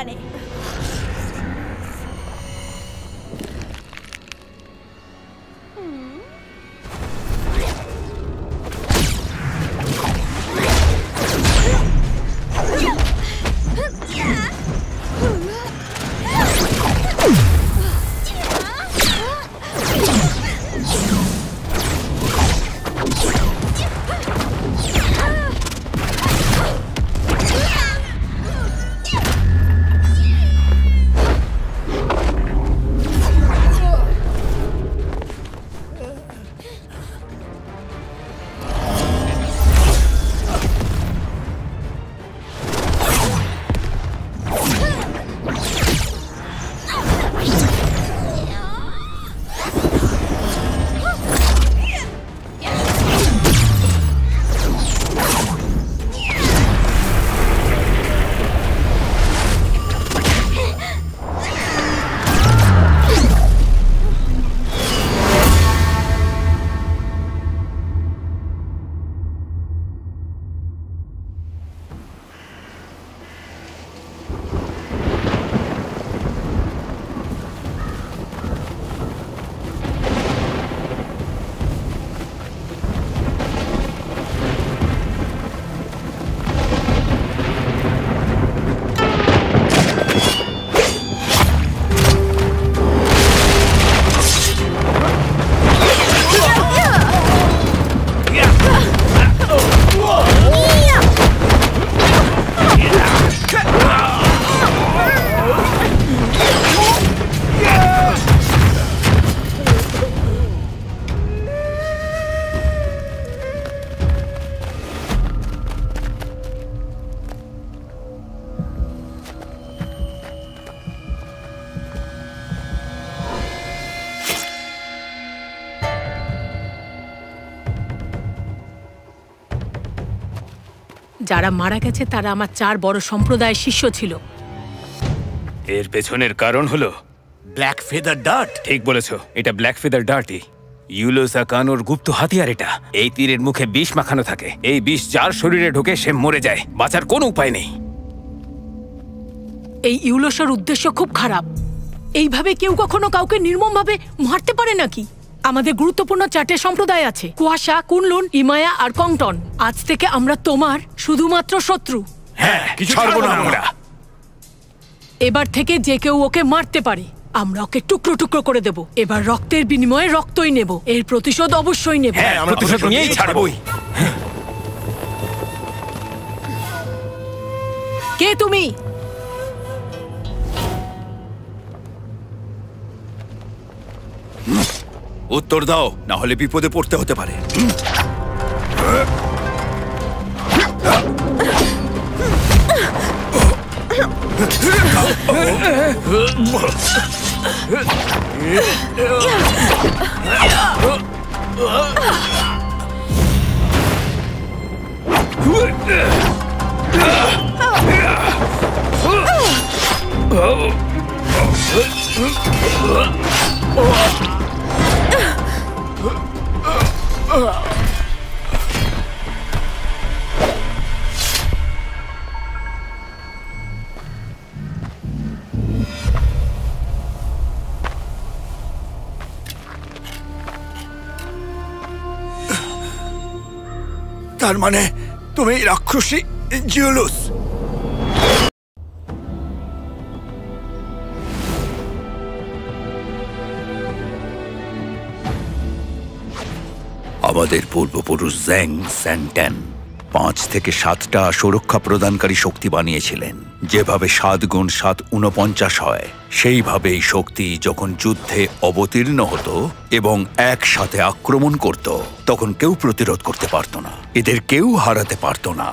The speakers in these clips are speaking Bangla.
এখানে। যারা মারা গেছে তারা আমার 4 বড় সম্প্রদায়ের শিষ্য ছিল। এর পেছনের কারণ হলো ব্ল্যাক ফেদার ডার্ট। ঠিক বলেছো, এটা ব্ল্যাক ফেদার ডার্টই। ইউলোসা কানোর গুপ্ত হাতিয়ার এটা। এই তীরের মুখে বিষ মাখানো থাকে। এই বিষ যার শরীরে ঢোকে সে মরে যায়, বাঁচার কোনো উপায় নেই। এই ইউলোসের উদ্দেশ্য খুব খারাপ। এইভাবে কেউ কখনো কাউকে নির্মমভাবে মারতে পারে নাকি? আমাদের গুরুত্বপূর্ণ 4টে সম্প্রদায় আছে, কুয়াশা, কুনলুন, ইমায়া আর কংটন। আজ থেকে আমরা তোমার শুধুমাত্র শত্রু। হ্যাঁ, কিছু ছাড়বো না আমরা। এবার থেকে যে কেউ ওকে মারতে পারে আমরা ওকে টুকরো টুকরো করে দেব। এবার রক্তের বিনিময়ে রক্তই নেব, এর প্রতিশোধ অবশ্যই নেব। হ্যাঁ, আমরা প্রতিশোধ নিয়েই ছাড়বই। কে তুমি? উত্তর দাও, না হলে বিপদে পড়তে হতে পারে। তার মানে তুমি রাক্ষসী জিউলুস। আমাদের পূর্বপুরুষ জ্যাং স্যান্ট্যান 5 থেকে 7টা সুরক্ষা প্রদানকারী শক্তি বানিয়েছিলেন। যেভাবে 7 গুণ 7 49 হয়, সেইভাবেই শক্তি যখন যুদ্ধে অবতীর্ণ হতো এবং একসাথে আক্রমণ করত, তখন কেউ প্রতিরোধ করতে পারত না। এদের কেউ হারাতে পারত না।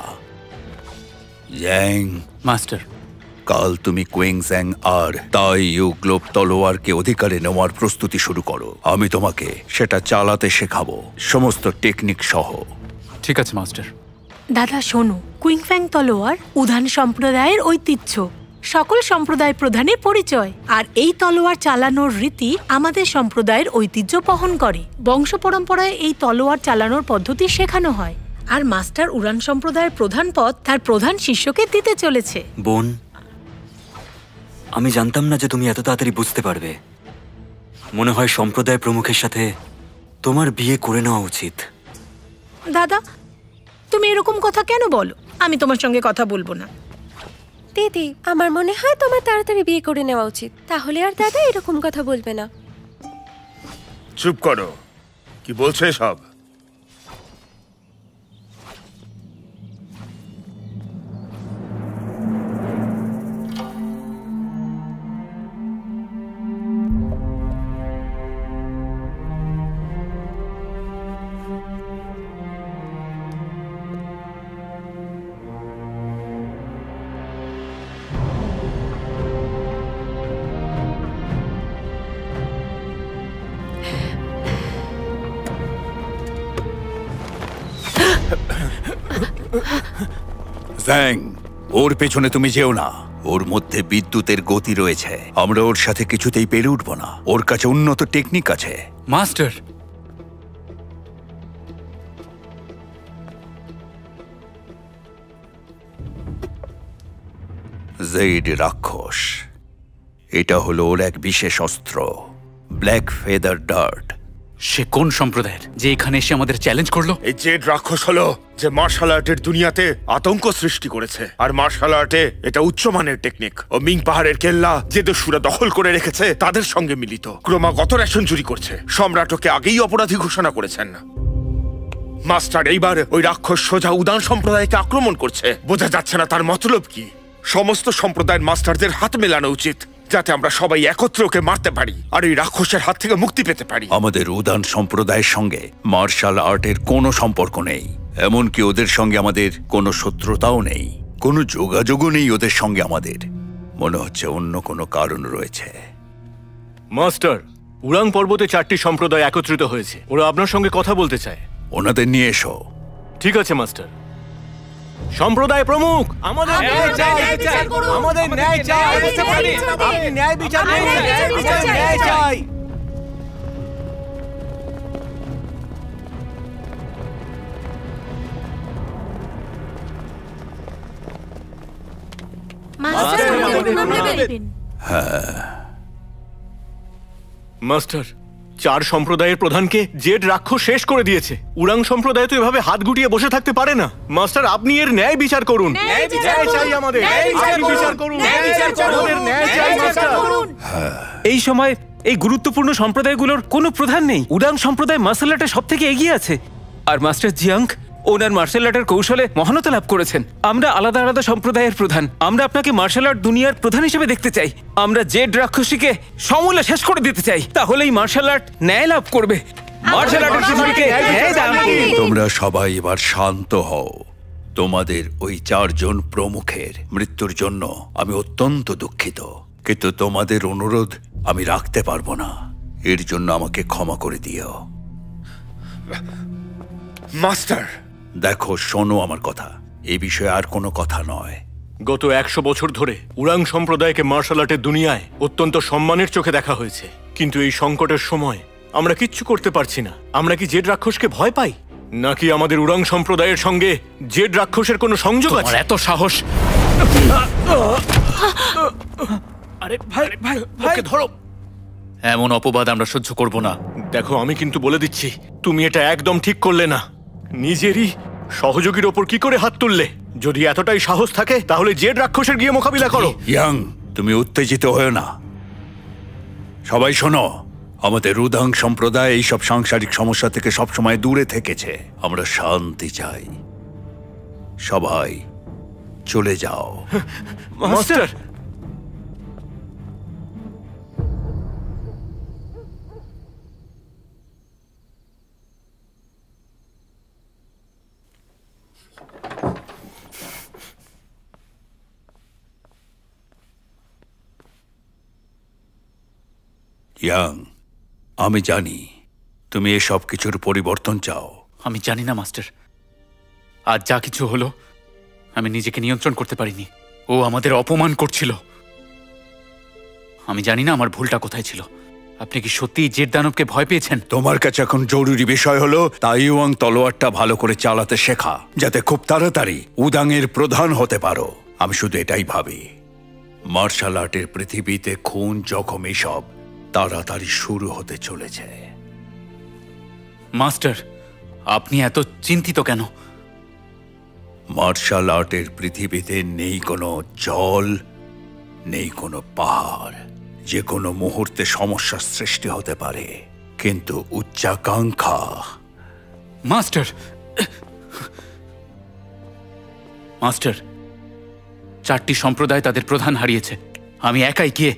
জ্যাং মাস্টার, কাল তুমি কুইংজ্যাং আর তাই ইউগ্লোব তলোয়ারকে অধিকারে নেওয়ার প্রস্তুতি শুরু করো। আমি তোমাকে সেটা চালাতে শেখাবো, সমস্ত টেকনিক সহ। ঠিক আছে মাস্টার। দাদা শোনো, কুইংফ্যাং তলোয়ার উধান সম্প্রদায়ের ঐতিহ্য, সকল সম্প্রদায় প্রধানের পরিচয়। আর এই তলোয়ার চালানোর রীতি আমাদের সম্প্রদায়ের ঐতিহ্য বহন করে। বংশ পরম্পরায় এই তলোয়ার চালানোর পদ্ধতি শেখানো হয়। আর মাস্টার উড়ান সম্প্রদায়ের প্রধান পদ তার প্রধান শিষ্যকে দিতে চলেছে। বোন, আমি জানতাম না যে তুমি এত তাড়াতাড়ি বুঝতে পারবে। মনে হয় সম্প্রদায় প্রমুখের সাথে তোমার বিয়ে করে নেওয়া উচিত। দাদা, তুমি এরকম কথা কেন বলো? আমি তোমার সঙ্গে কথা বলবো না। দিদি, আমার মনে হয় তোমার তাড়াতাড়ি বিয়ে করে নেওয়া উচিত, তাহলে আর দাদা এরকম কথা বলবে না। চুপ করো, কি বলছে সব? জ্যাং, ওর পেছনে তুমি যেও না। ওর মধ্যে বিদ্যুতের গতি রয়েছে। আমরা ওর সাথে কিছুতেই পেরে উঠবো না। ওর কাছে উন্নত টেকনিক আছে। মাস্টার, জেড রাক্ষস, এটা হলো ওর এক বিশেষ অস্ত্র, ব্ল্যাক ফেদার ডার্ট। সে কোন সম্প্রদায়ের যে এখানে এসে আমাদের চ্যালেঞ্জ করলো? এই জেড রাক্ষস হলো যে মার্শাল আর্টের দুনিয়াতে আতঙ্ক সৃষ্টি করেছে। আর মার্শাল আর্টে এটা উচ্চমানের টেকনিক। ও মিং পাহাড়ের কেল্লা যে দস্যুরা দখল করে রেখেছে তাদের সঙ্গে মিলিত। ক্রমাগত রেশন চুরি করছে। সম্রাটকে আগেই অপরাধী ঘোষণা করেছেন। মাস্টার এইবার ওই রাক্ষস সোজা উদান সম্প্রদায়কে আক্রমণ করছে। বোঝা যাচ্ছে না তার মতলব কি। সমস্ত সম্প্রদায়ের মাস্টারদের হাত মেলানো উচিত, যাতে আমরা সবাই একত্রে ওকে মারতে পারি আর এই রাক্ষসের হাত থেকে মুক্তি পেতে পারি। আমাদের উদান সম্প্রদায়ের সঙ্গে মার্শাল আর্টের কোনো সম্পর্ক নেই। এমনকি ওদের সঙ্গে আমাদের কোনো শত্রুতাও নেই, কোনো যোগাযোগও নেই ওদের সঙ্গে আমাদের। মনে হচ্ছে অন্য কোনো কারণ রয়েছে। মাস্টার, উরাং পর্বতে 4টি সম্প্রদায় একত্রিত হয়েছে। ওরা আপনার সঙ্গে কথা বলতে চায়। ওনাদের নিয়ে এসো। ঠিক আছে মাস্টার। সম্প্রদায় প্রমুখ, আমাদের ন্যায় চাই। আমাদের ন্যায় চাই। আপনি ন্যায় বিচার করুন। ন্যায় চাই। মাস্টার, 4 সম্প্রদায়ের প্রধানকে জেড রাক্ষস শেষ করে দিয়েছে। উরাং সম্প্রদায় তো এভাবে হাত গুটিয়ে বসে থাকতে পারে না। মাস্টার, আপনি এর ন্যায় বিচার করুন। ন্যায় চাই আমাদের। আপনি বিচার করুন। আমাদের ন্যায় চাই মাস্টার। এই সময় এই গুরুত্বপূর্ণ সম্প্রদায়গুলোর কোনো প্রধান নেই। উডাং সম্প্রদায় মার্শাল আর্টে সব থেকে এগিয়ে আছে। আর মাস্টার জিয়াং ওনার মার্শাল আর্টের কৌশলে মহানতা লাভ করেছেন। আমরা আলাদা আলাদা সম্প্রদায়ের প্রধান। আমরা আপনাকে মার্শাল আর্ট দুনিয়ার প্রধান হিসেবে দেখতে চাই। আমরা জেড রাক্ষসীকে সমূলে শেষ করে দিতে চাই। তাহলেই মার্শাল আর্ট ন্যায় লাভ করবে। মার্শাল আর্টের পৃথিবীকে ন্যায় দান করুন। তোমরা সবাই এবার শান্ত হও। তোমাদের ওই 4 জন প্রমুখের মৃত্যুর জন্য আমি অত্যন্ত দুঃখিত, কিন্তু তোমাদের অনুরোধ আমি রাখতে পারবো না। এর জন্য আমাকে ক্ষমা করে দিও। মাস্টার, দেখো, শোনো আমার কথা। এই বিষয়ে আর কোনো কথা নয়। গত 100 বছর ধরে উরাং সম্প্রদায়কে মার্শাল আর্টের দুনিয়ায় অত্যন্ত সম্মানের চোখে দেখা হয়েছে। কিন্তু এই সংকটের সময় আমরা কিচ্ছু করতে পারছি না। আমরা কি জেড রাক্ষসকে ভয় পাই, নাকি আমাদের উরাং সম্প্রদায়ের সঙ্গে জেড রাক্ষসের কোনো সংযোগ আছে? এত সাহস! আরে ভাই ভাই ওকে ধরো। এমন অপবাদ আমরা সহ্য করব না। দেখো, আমি কিন্তু বলে দিচ্ছি, তুমি এটা একদম ঠিক করলে না। নিজেরই সহযোগীর ওপর কি করে হাত তুললে? যদি এতটাই সাহস থাকে তাহলে জেড রাক্ষসের গিয়ে মোকাবিলা করো। ইয়াং, তুমি উত্তেজিত হও না। সবাই শোনো, আমাদের উদাং সম্প্রদায় এইসব সাংসারিক সমস্যা থেকে সবসময় দূরে থেকেছে। আমরা শান্তি চাই। সবাই চলে যাও। মাস্টার, ইয়াং, আমি জানি তুমি এসব কিছুর পরিবর্তন চাও। আমি জানি না মাস্টার, আজ যা কিছু হলো আমি নিজেকে নিয়ন্ত্রণ করতে পারিনি। ও আমাদের অপমান করছিল। আমি জানি না আমার ভুলটা কোথায় ছিল। আপনি কি সত্যিই জেড দানবকে ভয় পেয়েছেন? তোমার কাছে এখন জরুরি বিষয় হলো তাইওয়াং তলোয়ারটা ভালো করে চালাতে শেখা, যাতে খুব তাড়াতাড়ি উদাংয়ের প্রধান হতে পারো। আমি শুধু এটাই ভাবি। মার্শাল আর্টের পৃথিবীতে খুন জখম এসব তাড়াতাড়ি শুরু হতে চলেছে। মাস্টার, আপনি এত চিন্তিত কেন? মার্শাল আর্টের পৃথিবীতে নেই কোনো জল, নেই কোনো পাহাড়। যে কোনো মুহূর্তে সমস্যার সৃষ্টি হতে পারে, কিন্তু উচ্চাকাঙ্ক্ষা। মাস্টার, মাস্টার, 4টি সম্প্রদায় তাদের প্রধান হারিয়েছে। আমি একাই গিয়ে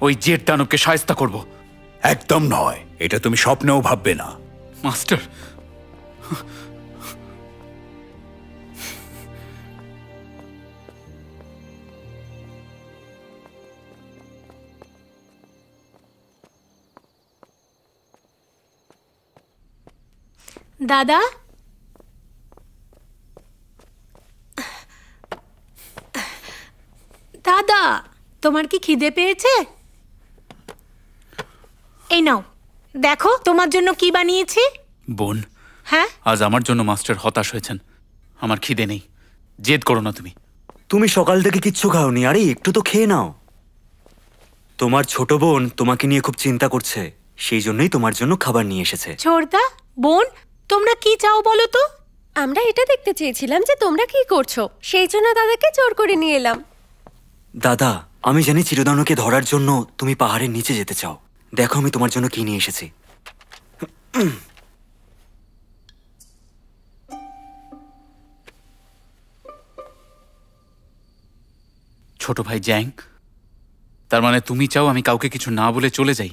ওই জেড দানবকে শায়েস্তা করব। একদম নয়, এটা তুমি স্বপ্নেও ভাববে না। মাস্টার, দাদা, দাদা, তোমার কি খিদে পেয়েছে? এই নাও, দেখো তোমার জন্য কি বানিয়েছি। বোন, হ্যাঁ, আজ আমার জন্য মাস্টার হতাশ হয়েছেন। আমার খিদে নেই, জেদ করো না তুমি। তুমি সকাল থেকে কিচ্ছু খাওনি, আরে একটু তো খেয়ে নাও। তোমার ছোট বোন তোমাকে নিয়ে খুব চিন্তা করছে, সেই জন্যই তোমার জন্য খাবার নিয়ে এসেছে। ছোড়দা, বোন, তোমরা কি চাও বলো তো? আমরা এটা দেখতে চেয়েছিলাম যে তোমরা কি করছো, সেই জন্য দাদাকে জোর করে নিয়ে এলাম। দাদা, আমি জানি চিরদানুকে ধরার জন্য তুমি পাহাড়ের নিচে যেতে চাও। দেখো আমি তোমার জন্য কি নিয়ে এসেছি। ছোট ভাই জ্যাং, তার মানে তুমি চাও আমি কাউকে কিছু না বলে চলে যাই?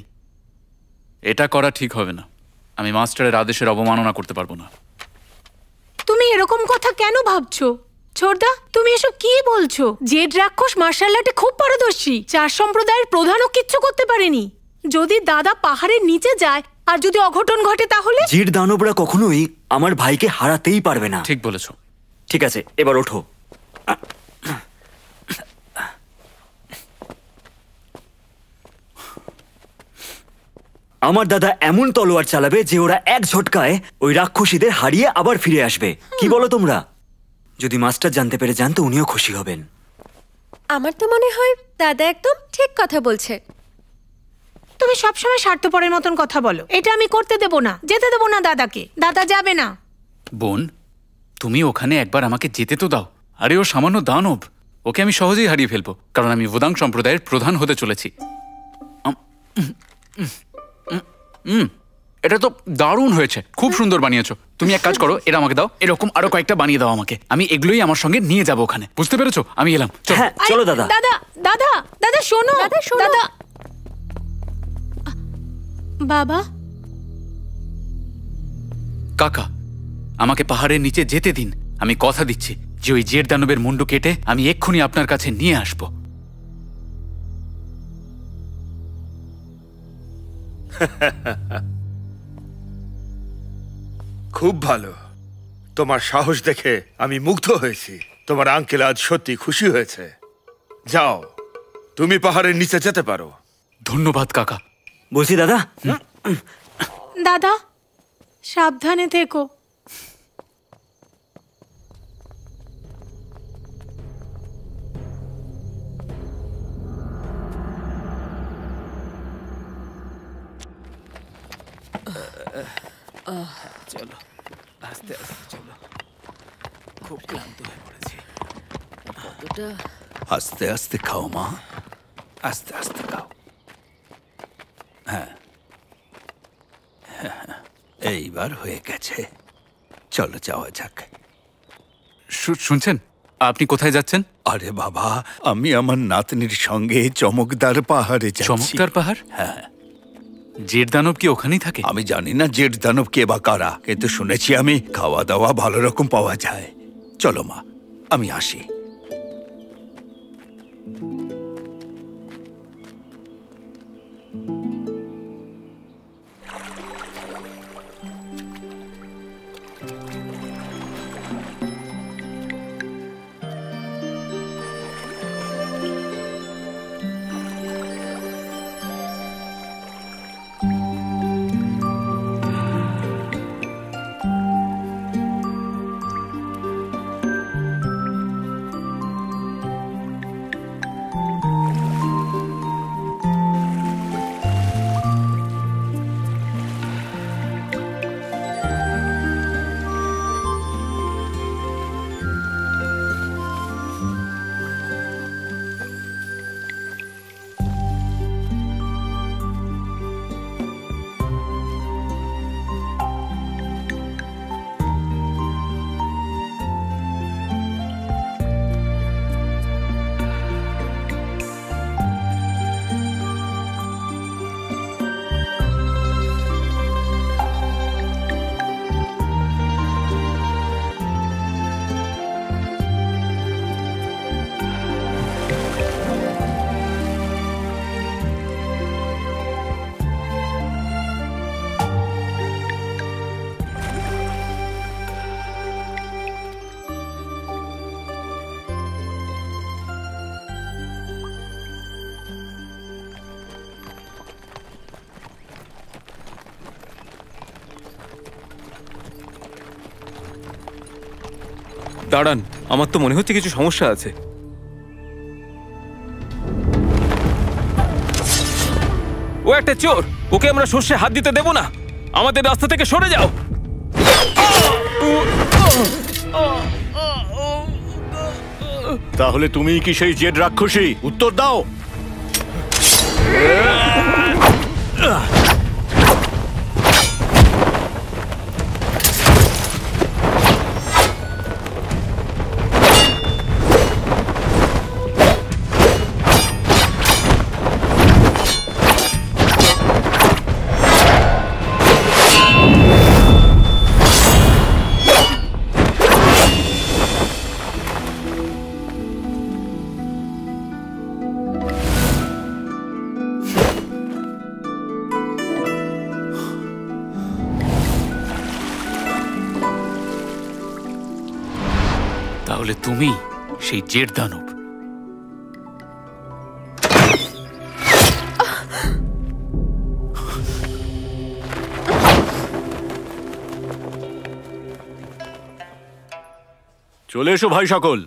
এটা করা ঠিক হবে না। আমি মাস্টারের আদেশের অবমাননা করতে পারবো না। তুমি এরকম কথা কেন ভাবছো? ছোড়দা, তুমি এসব কি বলছো? জেড রাক্ষস মার্শাল আর্টে খুব পারদর্শী। 4 সম্প্রদায়ের প্রধানও কিচ্ছু করতে পারেনি। যদি দাদা পাহাড়ের নিচে যায় আর যদি অঘটন ঘটে তাহলে? জির দানবরা কখনোই আমার ভাইকে হারাতেই পারবে না। ঠিক বলেছো। ঠিক আছে, এবার ওঠো। আমার দাদা এমন তলোয়ার চালাবে যে ওরা এক ঝটকায় ওই রাক্ষসীদের হারিয়ে আবার ফিরে আসবে। কি বলো তোমরা? যদি মাস্টার জানতে পেরে যান তো উনিও খুশি হবেন। আমার তো মনে হয় দাদা একদম ঠিক কথা বলছে। তুমি সবসময় স্বার্থপরের মতন কথা বলো। এটা আমি করতে দেব না, যেতে দেব না দাদাকে। দাদা যাবে না। বোন, তুমি ওখানে একবার আমাকে যেতে তো দাও। আরে ও সামান্য দানব, ওকে আমি সহজেই হারিয়ে ফেলবো, কারণ আমি ওদাং সম্প্রদায়ের প্রধান হতে চলেছি। এটা তো দারুণ হয়েছে, খুব সুন্দর বানিয়েছো। তুমি এক কাজ করো, এটা আমাকে দাও। এরকম আরো কয়েকটা বানিয়ে দাও আমাকে। আমি এগুলোই আমার সঙ্গে নিয়ে যাবো ওখানে, বুঝতে পেরেছো? আমি এলাম। হ্যাঁ, চলো দাদা। দাদা, দাদা, দাদা শোনো। দাদা, শোনো। দাদা, বাবা, কাকা, আমাকে পাহাড়ের নিচে যেতে দিন। আমি কথা দিচ্ছি যে ওই জেড দানবের মুন্ডু কেটে আমি এক্ষুনি আপনার কাছে নিয়ে আসবো। খুব ভালো। তোমার সাহস দেখে আমি মুগ্ধ হয়েছি। তোমার আঙ্কেল আজ সত্যি খুশি হয়েছে। যাও, তুমি পাহাড়ের নিচে যেতে পারো। ধন্যবাদ কাকা। বলছি দাদা, দাদা সাবধানে থেকো। চলো, আস্তে আস্তে চলো, খুব ক্লান্ত হয়ে পড়েছি। আস্তে আস্তে খাও মা, আস্তে আস্তে খাও। হ্যাঁ, এইবার হয়ে গেছে। চলো যাওয়া যাক। শুনছেন, আপনি কোথায় যাচ্ছেন? আরে বাবা, আমি আমার নাতনির সঙ্গে চমকদার পাহাড়ে যাচ্ছি। চমকদার পাহাড়? হ্যাঁ। জেড দানব কি ওখানেই থাকে? আমি জানি না জেড দানব কে বা কারা, কিন্তু শুনেছি আমি খাওয়া দাওয়া ভালো রকম পাওয়া যায়। চলো মা, আমি আসি। দাঁড়ান, আমার তো মনে হচ্ছে কিছু সমস্যা আছে। ও একটা চোর, ওকে আমরা শস্যে হাত দিতে দেব না। আমাদের রাস্তা থেকে সরে যাও। তাহলে তুমি কি সেই জেড রাক্ষসী? উত্তর দাও। তাহলে তুমি সেই জেড দানব। চলে এসো ভাই সকল।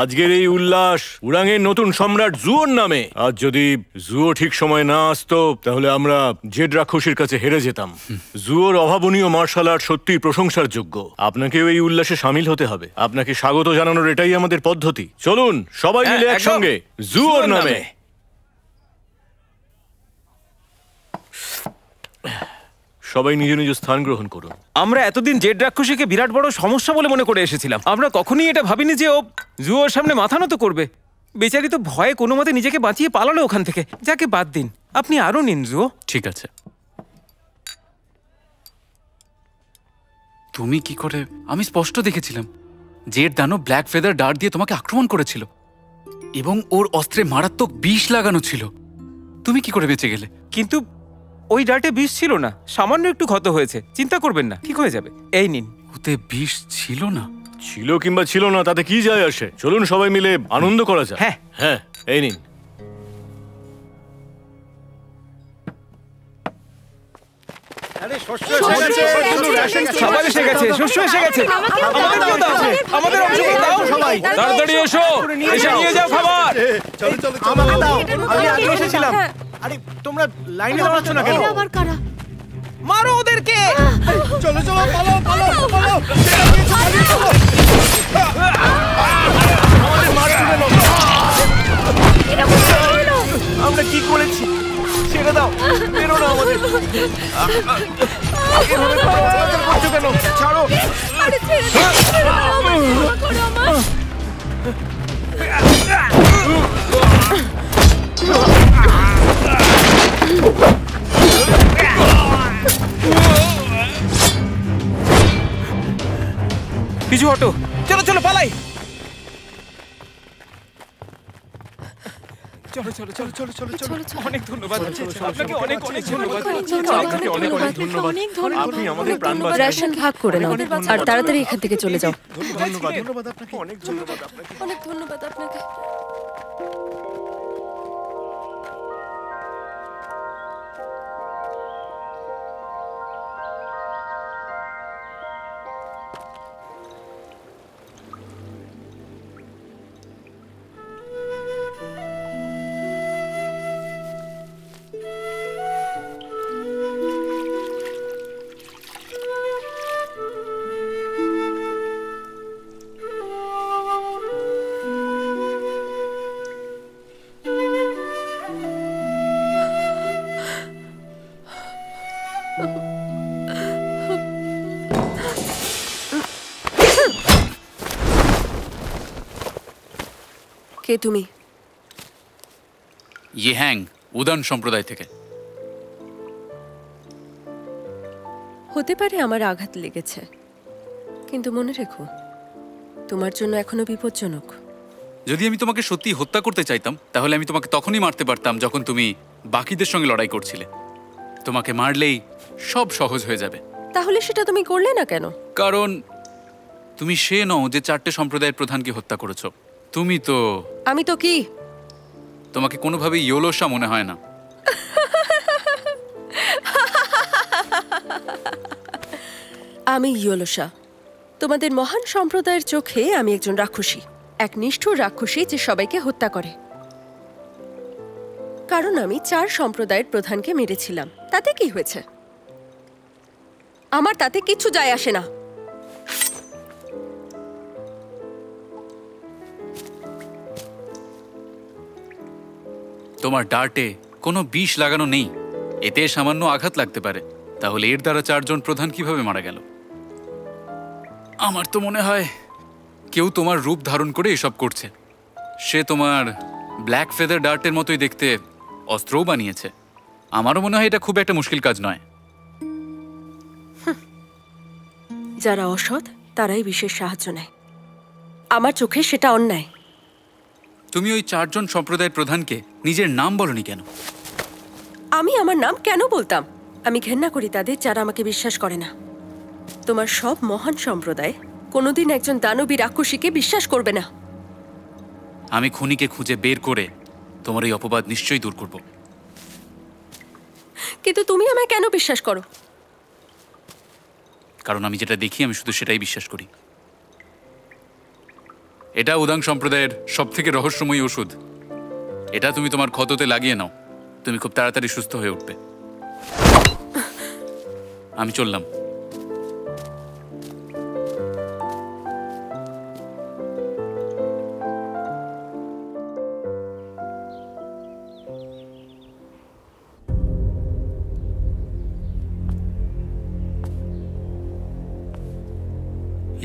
আজকের এই উল্লাস উরাংয়ের নতুন সম্রাট জুয়োর নামে। আজ যদি জুয়ো ঠিক সময় না আসতো তাহলে আমরা জেড রাক্ষসীর কাছে হেরে যেতাম। জুয়োর অভাবনীয় মার্শাল আর্ট সত্যি প্রশংসার যোগ্য। আপনাকেও এই উল্লাসে সামিল হতে হবে। আপনাকে স্বাগত জানানোর এটাই আমাদের পদ্ধতি। চলুন সবাই মিলে একসঙ্গে জুয়োর নামে। সবাই নিজ নিজ স্থান গ্রহণ করুন। আমরা এতদিন জেড রাক্ষসীকে বিরাট বড় সমস্যা বলে মনে করে এসেছিলাম। আমরা কখনোই এটা ভাবিনি যে ও জুয়োর সামনে মাথা নত করবে। বেচারি তো ভয়ে কোনো মতে নিজেকে বাঁচিয়ে পালালো ওখান থেকে। যাকে বাদ দিন, আপনি আরো নিন জুয়ো। ঠিক আছে। তুমি কি করে? আমি স্পষ্ট দেখেছিলাম জেড দানব ব্ল্যাক ফেদার ডার্ট দিয়ে তোমাকে আক্রমণ করেছিল এবং ওর অস্ত্রে মারাত্মক বিষ লাগানো ছিল। তুমি কি করে বেঁচে গেলে? কিন্তু ওই ডার্টে বিষ ছিল না, সামান্য একটু ক্ষত হয়েছে। চিন্তা করবেন না, ঠিক হয়ে যাবে। এই নিন। ওতে বিষ ছিল না? ছিল কিংবা ছিল না তাতে কি যায় আসে? চলুন সবাই মিলে আনন্দ করা যায়। হ্যাঁ হ্যাঁ, এই নিন। খাবার এসে গেছে, শস্য এসে গেছে। আমাদেরকেও দাও, আমাদের অংশগুলো দাও। সবাই তাড়াতাড়ি এসো, এসে নিয়ে যাও খাবার। চলো চলো আমাকে দাও, আমি আগে এসেছিলাম। আরে তোমরা লাইনে দাঁড়াচ্ছ না কেন? আবার কারা? মারো ওদেরকে। চলো চলো, পালাও পালাও পালাও। আমরা কি করেছি? ছেড়ে দাও, বেরো না আমাদের। এভাবে পালাতে করছো কেন? ছাড়ো। পিছু হটো, চলো চলো পালাই। চলো চলো চলো চলো চলো চলো। অনেক ধন্যবাদ আপনাকে, অনেক অনেক ধন্যবাদ আপনাকে, অনেক অনেক ধন্যবাদ। আপনি আমাদের প্রাণ বাঁচালেন। রেশন ভাগ করে নাও আর তাড়াতাড়ি এখান থেকে চলে যাও। ধন্যবাদ ধন্যবাদ আপনাকে, অনেক ধন্যবাদ আপনাকে। অনেক ধন্যবাদ আপনাকে। কে তুমি? ইয়ে হ্যাং, উদান সম্প্রদায় থেকে। হতে পারে আমার আঘাত লেগেছে, কিন্তু মনে রেখো তোমার জন্য এখনো বিপজ্জনক। যদি আমি তোমাকে সত্যি হত্যা করতে চাইতাম তাহলে আমি তোমাকে তখনই মারতে পারতাম যখন তুমি বাকিদের সঙ্গে লড়াই করছিলে। তোমাকে মারলেই সব সহজ হয়ে যাবে। তাহলে সেটা তুমি করলে না কেন? কারণ তুমি সে নও যে 4টে সম্প্রদায়ের প্রধানকে হত্যা করেছো। তুমি তো... আমি তো কি? তোমাকে কোনোভাবেই ইয়োলোসা মনে হয় না। আমি ইয়োলোসা, তোমাদের মহান সম্প্রদায়ের চোখে আমি একজন রাক্ষসী, এক নিষ্ঠুর রাক্ষসী যে সবাইকে হত্যা করে। কারণ আমি 4 সম্প্রদায়ের প্রধানকে মেরেছিলাম। তাতে কি হয়েছে? আমার তাতে কিচ্ছু যায় আসে না। তোমার ডার্টে কোনো বিষ লাগানো নেই, এতে সামান্য আঘাত লাগতে পারে। তাহলে এর দ্বারা 4 জন প্রধান কিভাবে মারা গেল? আমার তো মনে হয় কেউ তোমার রূপ ধারণ করে এসব করছে। সে তোমার ব্ল্যাক ফেদার ডার্টের মতোই দেখতে অস্ত্রও বানিয়েছে। আমারও মনে হয় এটা খুব একটা মুশকিল কাজ নয়। যারা অসৎ তারাই বিশেষ সাহায্য নেয়। আমার চোখে সেটা অন্যায়। তুমি ওই 4 জন সম্প্রদায়ের প্রধানকে নিজের নাম বলনি কেন? আমি আমার নাম কেন বলতাম? আমি ঘেন্না করি তাদের যারা আমাকে বিশ্বাস করে না। তোমার সব মহান সম্প্রদায় কোনোদিন একজন দানবী রাক্ষসীকে বিশ্বাস করবে না। আমি খুনিকে খুঁজে বের করে তোমার এই অপবাদ নিশ্চয়ই দূর করব। কিন্তু তুমি আমায় কেন বিশ্বাস করো? কারণ আমি যেটা দেখি আমি শুধু সেটাই বিশ্বাস করি। এটা উদাং সম্প্রদায়ের সবথেকে রহস্যময়ী ওষুধ। এটা তুমি তোমার ক্ষততে লাগিয়ে নাও, তুমি খুব তাড়াতাড়ি সুস্থ হয়ে উঠবে। আমি চললাম।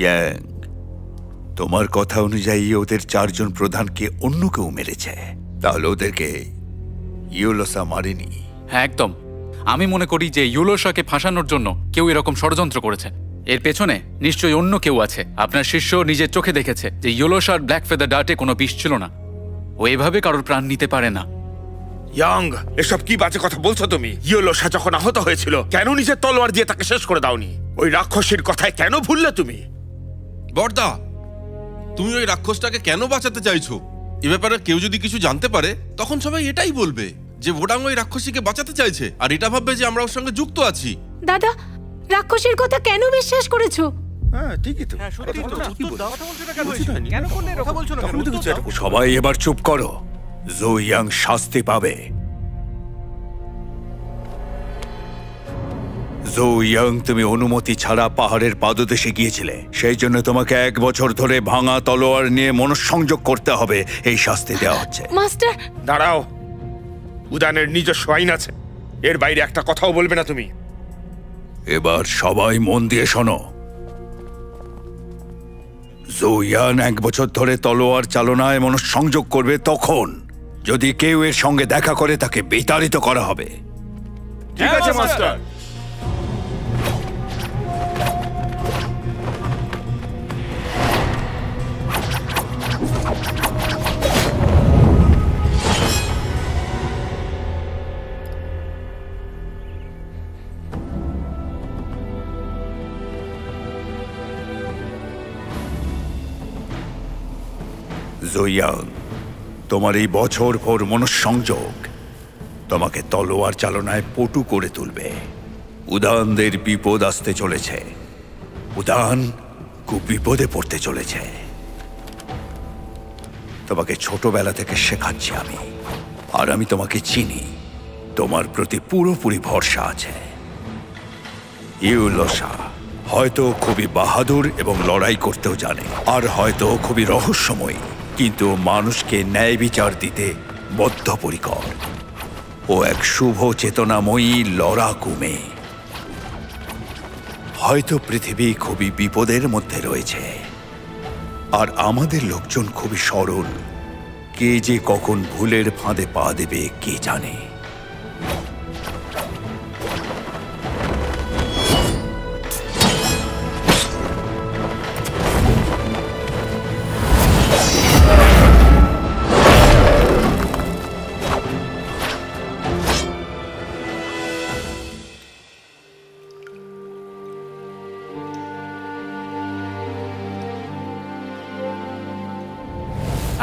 ইয়াং, তোমার কথা অনুযায়ী ওদের 4 জন প্রধানকে অন্য কেউ মেরেছে। তাহলে ওদেরকে ইউলোসা মারেনি? হ্যাঁ, একদম। আমি মনে করি যে ইউলোসাকে ফাঁসানোর জন্য কেউ এরকম ষড়যন্ত্র করেছে। এর পেছনে নিশ্চয়ই অন্য কেউ আছে। আপনার শিষ্য নিজের চোখে দেখেছে যে ইউলোসার ব্ল্যাক ফেদার ডার্টে কোনো বিষ ছিল না। ও এভাবে কারোর প্রাণ নিতে পারে না। ইয়াং, এসব কি বাজে কথা বলছো তুমি? ইয়োলোসা যখন আহত হয়েছিল কেন নিজের তলোয়ার দিয়ে তাকে শেষ করে দাওনি? ওই রাক্ষসীর কথায় কেন ভুললে তুমি? বর্দা, তুমি ওই রাক্ষসটাকে কেন বাঁচাতে চাইছো? এ ব্যাপারে কেউ যদি কিছু জানতে পারে তখন সবাই এটাই বলবে যে ওডাং ওই রাক্ষসীকে বাঁচাতে চাইছে, আর এটা ভাববে যে আমরা ওর সঙ্গে যুক্ত আছি। দাদা, রাক্ষসীর কথা কেন বিশ্বাস করেছো? হ্যাঁ, ঠিকই তো। সবাই এবার চুপ করো। জো ইয়াং শাস্তি পাবে। জো ইয়াং, তুমি অনুমতি ছাড়া পাহাড়ের পাদদেশে গিয়েছিলে, সেই জন্য তোমাকে 1 বছর ধরে ভাঙা তলোয়ার নিয়ে মনঃসংযোগ করতে হবে। এই শাস্তি দেওয়া হচ্ছে। মাস্টার, দাঁড়াও। উদানের নিজস্ব আইন আছে, এর বাইরে একটা কথাও বলবে না তুমি। এবার সবাই মন দিয়ে শোনো। জো ইয়াং 1 বছর ধরে তলোয়ার চালনায় মনঃসংযোগ করবে, তখন যদি কেউ এর সঙ্গে দেখা করে তাকে বিতাড়িত করা হবে। ঠিক আছে মাস্টার। জো ইয়াং, তোমার এই বছর ভোর মনঃসংযোগ তোমাকে তলোয়ার চালনায় পটু করে তুলবে। উদানদের বিপদ আসতে চলেছে। উদান খুব বিপদে পড়তে চলেছে। তোমাকে ছোটবেলা থেকে শেখাচ্ছি আমি, আর আমি তোমাকে চিনি। তোমার প্রতি পুরোপুরি ভরসা আছে। ইউলোসা হয়তো খুবই বাহাদুর এবং লড়াই করতেও জানে, আর হয়তো খুবই রহস্যময়ী, কিন্তু মানুষকে ন্যায় বিচার দিতে বদ্ধপরিকর। ও এক শুভ চেতনাময়ী লড়াকু মেয়ে। হয়তো পৃথিবী খুবই বিপদের মধ্যে রয়েছে, আর আমাদের লোকজন খুবই সরল। কে যে কখন ভুলের ফাঁদে পা দেবে কে জানে।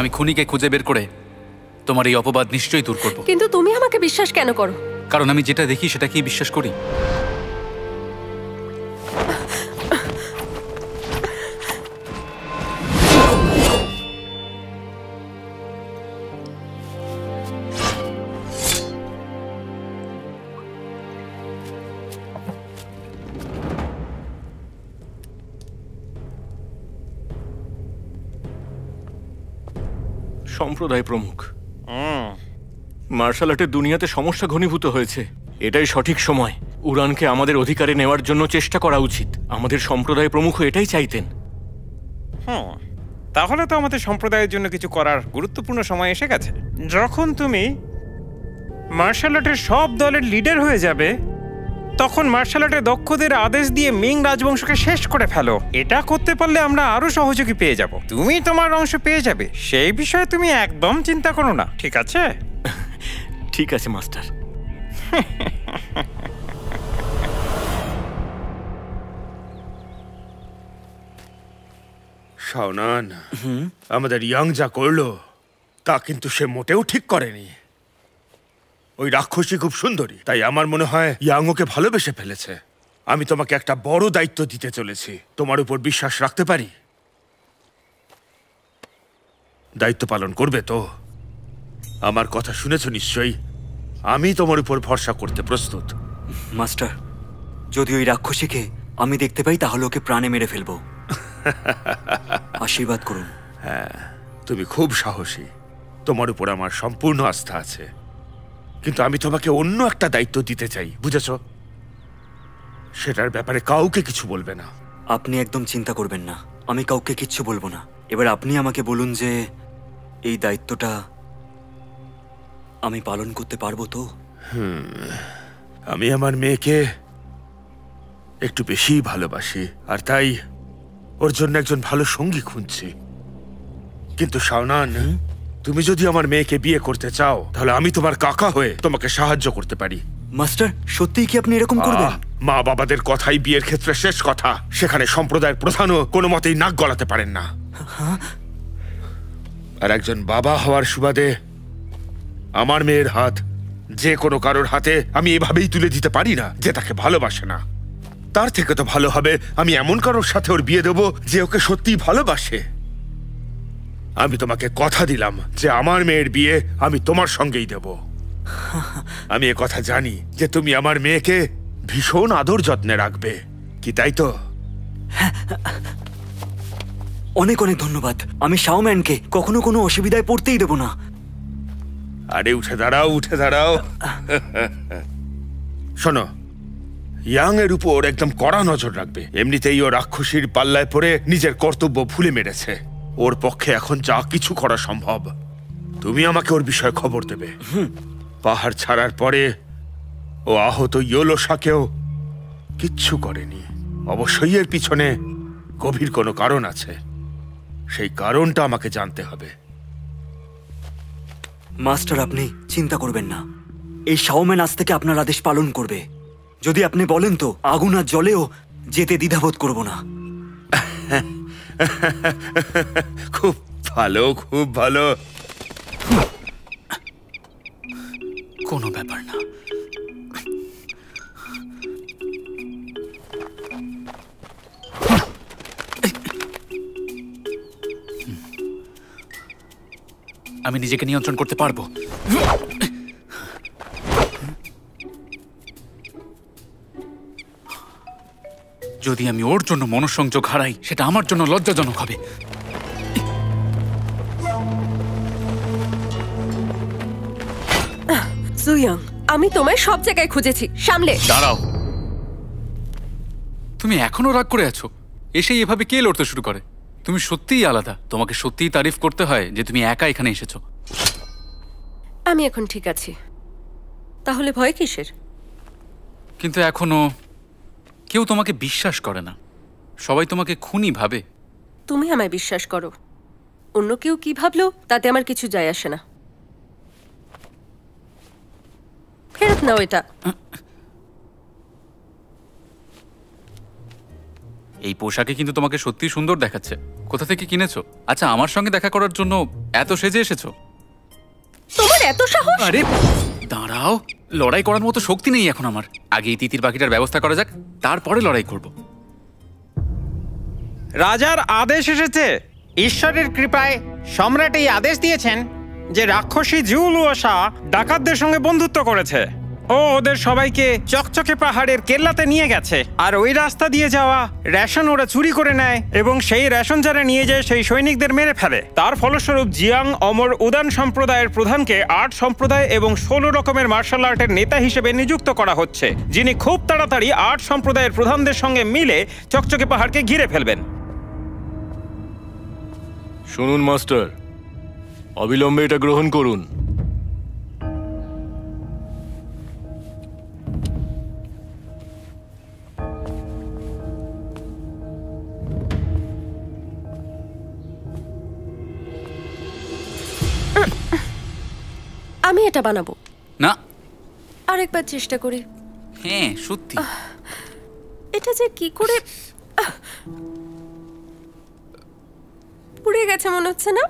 আমি খুনিকে খুঁজে বের করে তোমার এই অপবাদ নিশ্চয়ই দূর করব। কিন্তু তুমি আমাকে বিশ্বাস কেন করো? কারণ আমি যেটা দেখি সেটাকেই বিশ্বাস করি। সম্প্রদায় প্রমুখ। মার্শাল আর্টের দুনিয়াতে সমস্যা ঘনীভূত হয়েছে। এটাই সঠিক সময় উড়ানকে আমাদের অধিকারে নেওয়ার জন্য চেষ্টা করা উচিত। আমাদের সম্প্রদায় প্রমুখ এটাই চাইতেন। তাহলে তো আমাদের সম্প্রদায়ের জন্য কিছু করার গুরুত্বপূর্ণ সময় এসে গেছে। যখন তুমি মার্শাল আর্টের সব দলের লিডার হয়ে যাবে, তখন মার্শাল আর্টের দক্ষদের আদেশ দিয়ে মিং রাজবংশকে শেষ করে ফেলো। এটা করতে পারলে আমরা আরো সহযোগী পেয়ে যাব। তুমি তোমার অংশ পেয়ে যাবে, সেই বিষয়ে তুমি একদম চিন্তা করো না, ঠিক আছে? ঠিক আছে মাস্টার। শাওনান, আমাদের ইয়াং যা করলো তা কিন্তু সে মোটেও ঠিক করেনি। ওই রাক্ষসী খুব সুন্দরী, তাই আমার মনে হয় ইয়াং ওকে ভালোবেসে ফেলেছে। আমি তোমাকে একটা বড় দায়িত্ব দিতে চলেছি, তোমার উপর বিশ্বাস রাখতে পারি? দায়িত্ব পালন করবে তো? আমার কথা শুনেছ নিশ্চয়ই। আমি তোমার উপর ভরসা করতে প্রস্তুত। মাস্টার, যদি ওই রাক্ষসীকে আমি দেখতে পাই তাহলে ওকে প্রাণে মেরে ফেলবো। আশীর্বাদ করুন। হ্যাঁ, তুমি খুব সাহসী, তোমার উপর আমার সম্পূর্ণ আস্থা আছে। কিন্তু আমি তোমাকে অন্য একটা দায়িত্ব দিতে চাই, বুঝেছ? সেটার ব্যাপারে কাউকে কিছু বলবে না। আপনি একদম চিন্তা করবেন না, আমি কাউকে কিচ্ছু বলবো না। এবার আপনি আমাকে বলুন যে এই দায়িত্বটা আমি পালন করতে পারবো তো? আমি আমার মেয়েকে একটু বেশি ভালোবাসি, আর তাই ওর জন্য একজন ভালো সঙ্গী খুঁজছি। কিন্তু শাওনান, তুমি যদি আমার মেয়েকে বিয়ে করতে চাও তাহলে আমি তোমার কাকা হয়ে তোমাকে সাহায্য করতে পারি। মাস্টার, সত্যিই কি আপনি এরকম করবেন? মা বাবাদের কথাই বিয়ের ক্ষেত্রে শেষ কথা। সেখানে সম্প্রদায়ের প্রধানও কোনো মতেই নাক গলাতে পারেন না। আর একজন বাবা হওয়ার সুবাদে আমার মেয়ের হাত যে কোনো কারোর হাতে আমি এভাবেই তুলে দিতে পারি না যে তাকে ভালোবাসে না। তার থেকে তো ভালো হবে আমি এমন কারোর সাথে ওর বিয়ে দেবো যে ওকে সত্যিই ভালোবাসে। আমি তোমাকে কথা দিলাম যে আমার মেয়ের বিয়ে আমি তোমার সঙ্গেই দেব। আমি এ কথা জানি যে তুমি আমার মেয়েকে ভীষণ আদর যত্নে রাখবে, কি তাই তো? অনেক অনেক ধন্যবাদ। আমি শাওম্যানকে কখনো কোনো অসুবিধায় পড়তেই দেব না। আরে উঠে দাঁড়াও, উঠে দাঁড়াও। শোনো, ইয়াং এর উপর একদম কড়া নজর রাখবে। এমনিতেই ও রাক্ষসীর পাল্লায় পড়ে নিজের কর্তব্য ভুলে মেরেছে। ওর পক্ষে এখন যা কিছু করা সম্ভব। তুমি আমাকে ওর বিষয়ে খবর দেবে। পাহাড় ছাড়ার পরে ও আহত ইয়োলোসাকেও কিচ্ছু করেনি। অবশ্যই এর পিছনে গভীর কোনো কারণ আছে, সেই কারণটা আমাকে জানতে হবে। মাস্টার, আপনি চিন্তা করবেন না, এই শাওম্যান আজ থেকে আপনার আদেশ পালন করবে। যদি আপনি বলেন তো আগুন আর জলেও যেতে দ্বিধাবোধ করব না। খুব ভালো, খুব ভালো। কোনো ব্যাপার না। আমি নিজেকে নিয়ন্ত্রণ করতে পারবো। যদি আমি ওর জন্য মনঃসংযোগ হারাই সেটা আমার জন্য লজ্জাজনক হবে। জুয়াং, আমি তোমায় সব জায়গায় খুঁজেছি, সামলে। দাঁড়াও, তুমি এখনো রাগ করে আছো? এসেই এভাবে কে লড়তে শুরু করে? তুমি সত্যিই আলাদা। তোমাকে সত্যিই তারিফ করতে হয় যে তুমি একা এখানে এসেছো। আমি এখন ঠিক আছি, তাহলে ভয় কিসের? কিন্তু এখনো কেউ তোমাকে বিশ্বাস করে না। সবাই তোমাকে খুনি ভাবে। তুমি আমায় বিশ্বাস করো, অন্য কেউ কি ভাবলো তাতে আমার কিছু যায় আসে না। ফেরত নাও এটা। এই পোশাকে কিন্তু তোমাকে সত্যি সুন্দর দেখাচ্ছে। কোথা থেকে কিনেছো? আচ্ছা, আমার সঙ্গে দেখা করার জন্য এত সেজে এসেছো? তোমার এত সাহস! আরে দাঁড়াও, লড়াই করার মতো শক্তি নেই এখন আমার। আগে এই তিতির পাখিটার ব্যবস্থা করা যাক, তারপরে লড়াই করব। রাজার আদেশ এসেছে। ঈশ্বরের কৃপায় সম্রাট এই আদেশ দিয়েছেন যে রাক্ষসী জুলুয়াশা ডাকাতদের সঙ্গে বন্ধুত্ব করেছে। ও ওদের সবাইকে চকচকে পাহাড়ের কেল্লাতে নিয়ে গেছে, আর ওই রাস্তা দিয়ে যাওয়া রেশন ওরা চুরি করে নেয় এবং সেই রেশন যারা নিয়ে যায় সেই সৈনিকদের মেরে ফেলে। তার ফলস্বরূপ জিয়াং অমর উদান সম্প্রদায়ের প্রধানকে ৮ সম্প্রদায় এবং ১৬ রকমের মার্শাল আর্টের নেতা হিসেবে নিযুক্ত করা হচ্ছে, যিনি খুব তাড়াতাড়ি ৮ সম্প্রদায়ের প্রধানদের সঙ্গে মিলে চকচকে পাহাড়কে ঘিরে ফেলবেন। শুনুন মাস্টার, অবিলম্বে এটা গ্রহণ করুন। আমি এটা বানাবো না। আরেকবার চেষ্টা করি। হ্যাঁ সত্যি। এটা যে কি করে পুড়ে গেছে মনে হচ্ছে না?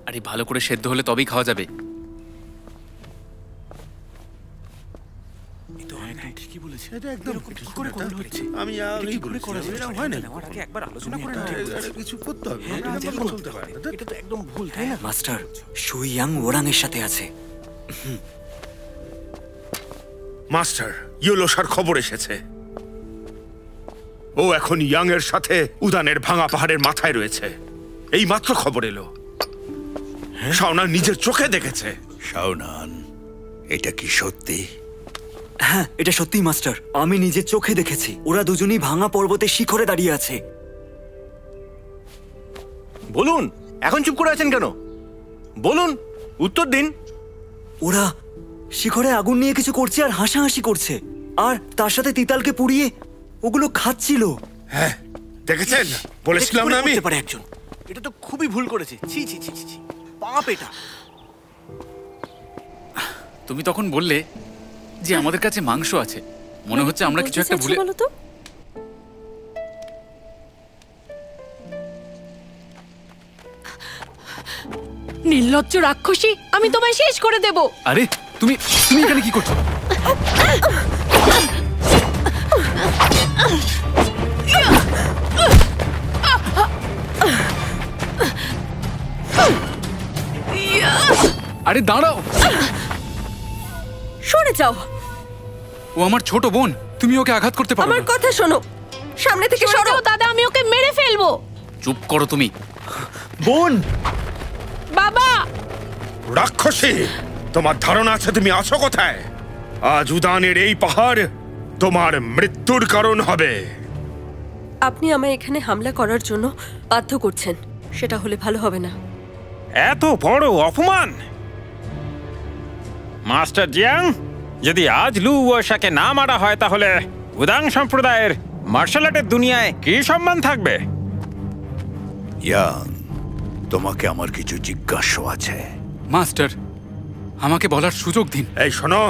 আরে ভালো করে সেদ্ধ হলে তবেই খাওয়া যাবে। মাস্টার, সুই ইয়াং ওরাং এর সাথে আছে। মাস্টার, ইয়োলোসার খবর এসেছে। ও এখন ইয়াং এর সাথে উদানের ভাঙা পাহাড়ের মাথায় রয়েছে। এই মাত্র খবর এলো। শাওনান নিজের চোখে দেখেছে। শাওনান, এটা কি সত্যি? হ্যাঁ, এটা সত্যি মাস্টার, আমি নিজের চোখে দেখেছি। ওরা দুজনেই ভাঙা পর্বতের শিখরে দাঁড়িয়ে আছে। বলুন, এখন চুপ করে আছেন কেন? বলুন, উত্তর দিন। ওরা শিখরে আগুন নিয়ে কিছু করছে আর হাসাহাসি করছে, আর তার সাথে তিতালকে পুড়িয়ে ওগুলো খাচ্ছিল। হ্যাঁ, দেখেছেন? বলেছিলাম না আমি। পারে একজন। এটা তো খুবই ভুল করেছে। ছি ছি ছি ছি, পাপ এটা। তুমি তখন বললে যে আমাদের কাছে মাংস আছে, মনে হচ্ছে আমরা কিছু একটা ভুলে। বলো তো। নির্লজ্জ রাক্ষসী, আমি তোমায় শেষ করে দেব। আরে তুমি তুমি এখানে কি করছো? আরে দাঁড়াও, সরে যাও। ও আমার ছোট বোন, তুমি ওকে আঘাত করতে পারো আমার না। কথা শোনো, সামনে থেকে সরো। দাদা, আমি ওকে মেরে ফেলবো। চুপ করো তুমি। বোন, বাবা। রাক্ষসী, তোমার ধারণা আছে তুমি আছো কোথায়? আজ উদানের এই পাহাড় তোমার মৃত্যুর কারণ হবে। আপনি আমায় এখানে হামলা করার জন্য বাধ্য করছেন, সেটা হলে ভালো হবে না। এত বড় অপমান! মাস্টার জিয়াং, যদি আজ লু ওয়াশাকে না মারা হয় তাহলে উদাং সম্প্রদায়ের মার্শাল আর্টের দুনিয়ায় কি সম্মান থাকবে? ইয়াং, তোমাকে আমার কিছু জিজ্ঞাসা আছে। মাস্টার, আমাকে বলার সুযোগ দিন। এই শোনো,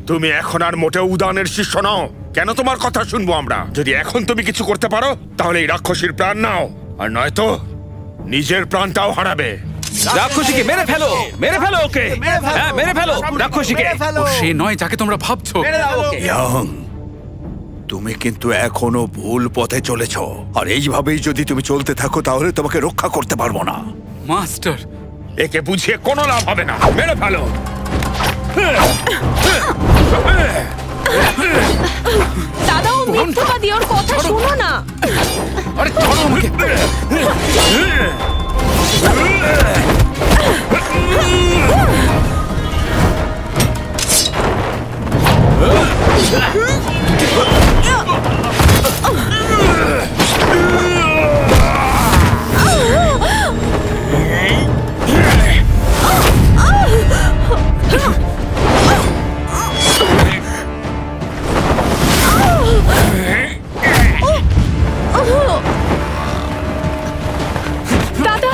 তুমি এখন আর মোটেও উদানের শিষ্য নও। কেন তোমার কথা শুনবো আমরা? যদি এখন তুমি কিছু করতে পারো তাহলে এই রাক্ষসীর প্রাণ নাও, আর নয়তো নিজের প্রাণটাও হারাবে। রাক্ষসীকে মেরে ফেলো, মেরে ফেলো ওকে। হ্যাঁ, মেরে ফেলো রাক্ষসীকে। ও সে নয় যাকে তোমরা ভাবছো। ইয়াং, তুমি কিন্তু এখনো ভুল পথে চলেছ, আর এইভাবেই যদি তুমি চলতে থাকো তাহলে তোমাকে রক্ষা করতে পারবো না। মাস্টার, একে বুঝিয়ে কোনো লাভ হবে না, মেরে ফেলো। দাদা, ও মিথ্যাবাদী, ওর কথা শোনো না। আরে ছাড়ো আমাকে। দাদা,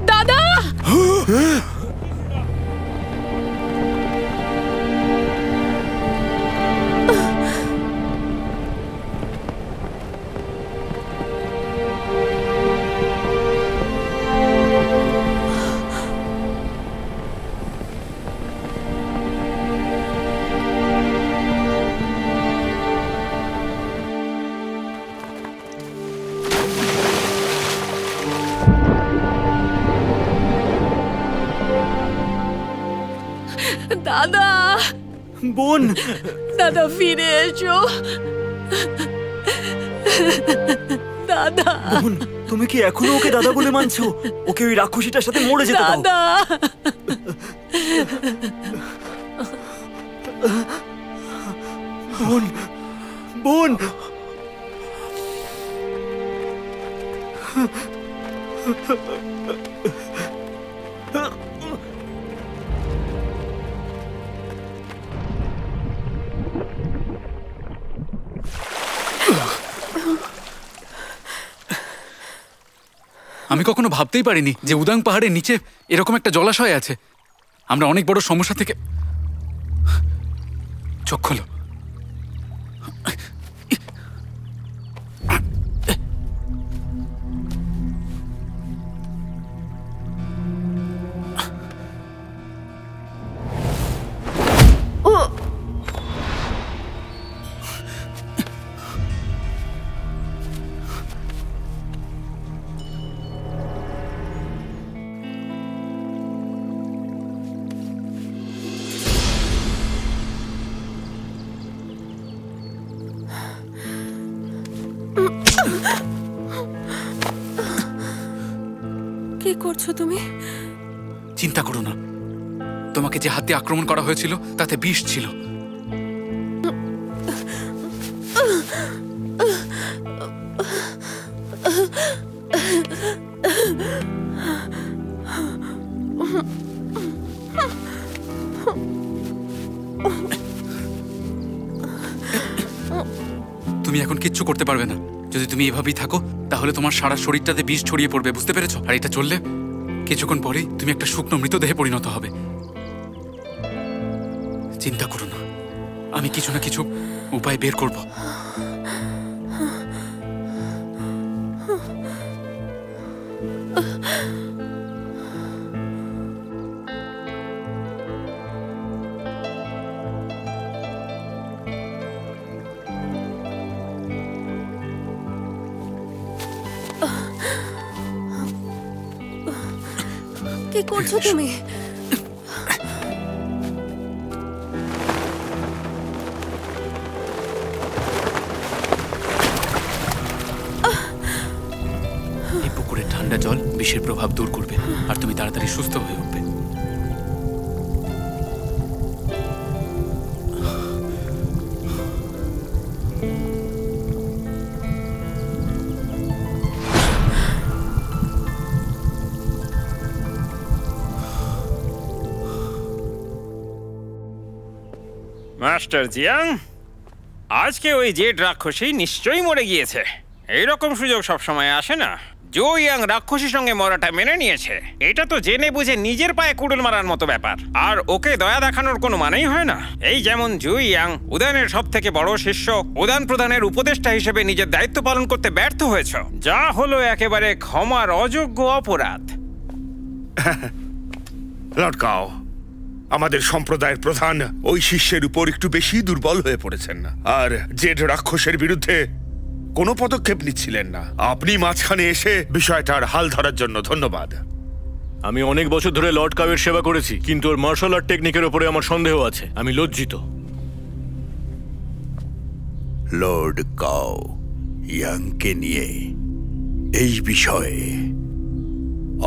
দাদা, দাদা, বোন, দাদা ফিরে এসো। দাদা, বোন, তুমি কি এখনো ওকে দাদা বলে মানছো? ওকে ওই রাক্ষসীটার সাথে মরে যেতে দাও। দাদা, বোন, বোন, আমি কখনো ভাবতেই পারিনি যে উদাং পাহাড়ের নিচে এরকম একটা জলাশয় আছে। আমরা অনেক বড় সমস্যা থেকে চোখ খোলো। কি করছো তুমি? চিন্তা করো না, তোমাকে যে হাতে আক্রমণ করা হয়েছিল তাতে বিষ ছিল। তুমি এখন কিচ্ছু করতে পারবে না। যদি তুমি এভাবেই থাকো তাহলে তোমার সারা শরীরটাতে বিষ ছড়িয়ে পড়বে, বুঝতে পেরেছো? আর এটা চললে কিছুক্ষণ পরেই তুমি একটা শুকনো মৃতদেহে পরিণত হবে। চিন্তা করো না, আমি কিছু না কিছু উপায় বের করব। কি করছো তুমি? এই পুকুরের ঠান্ডা জল বিষের প্রভাব দূর করবে আর তুমি তাড়াতাড়ি সুস্থ হয়ে উঠবে। মাস্টার জিয়াং, আজকে ওই জেড রাক্ষসী নিশ্চয়ই মরে গিয়েছে। এইরকম সুযোগ সবসময় আসে না। জো ইয়াং রাক্ষসীর সঙ্গে মরাটা মেনে নিয়েছে। এটা তো জেনে বুঝে নিজের পায়ে কুড়ুল মারার মতো ব্যাপার। আর ওকে দয়া দেখানোর কোনো মানেই হয় না। এই যেমন জো ইয়াং উদানের সব থেকে বড় শিষ্য, উদান প্রধানের উপদেষ্টা হিসেবে নিজের দায়িত্ব পালন করতে ব্যর্থ হয়েছ, যা হলো একেবারে ক্ষমার অযোগ্য অপরাধ। লর্ড কাও, আমাদের সম্প্রদায়ের প্রধান ওই শিষ্যের উপর একটু বেশি দুর্বল হয়ে পড়েছেন, আর জেড রাক্ষসের বিরুদ্ধে কোনো পদক্ষেপ নিচ্ছিলেন না। আপনি মাঝখানে এসে বিষয়টার হাল ধরার জন্য ধন্যবাদ। আমি অনেক বছর ধরে লর্ড কাওয়ের সেবা করেছি, কিন্তু ওর মার্শাল আর্ট টেকনিকের উপরে আমার সন্দেহ আছে। আমি লজ্জিত। লর্ড কাও ইয়াংকে নিয়ে এই বিষয়ে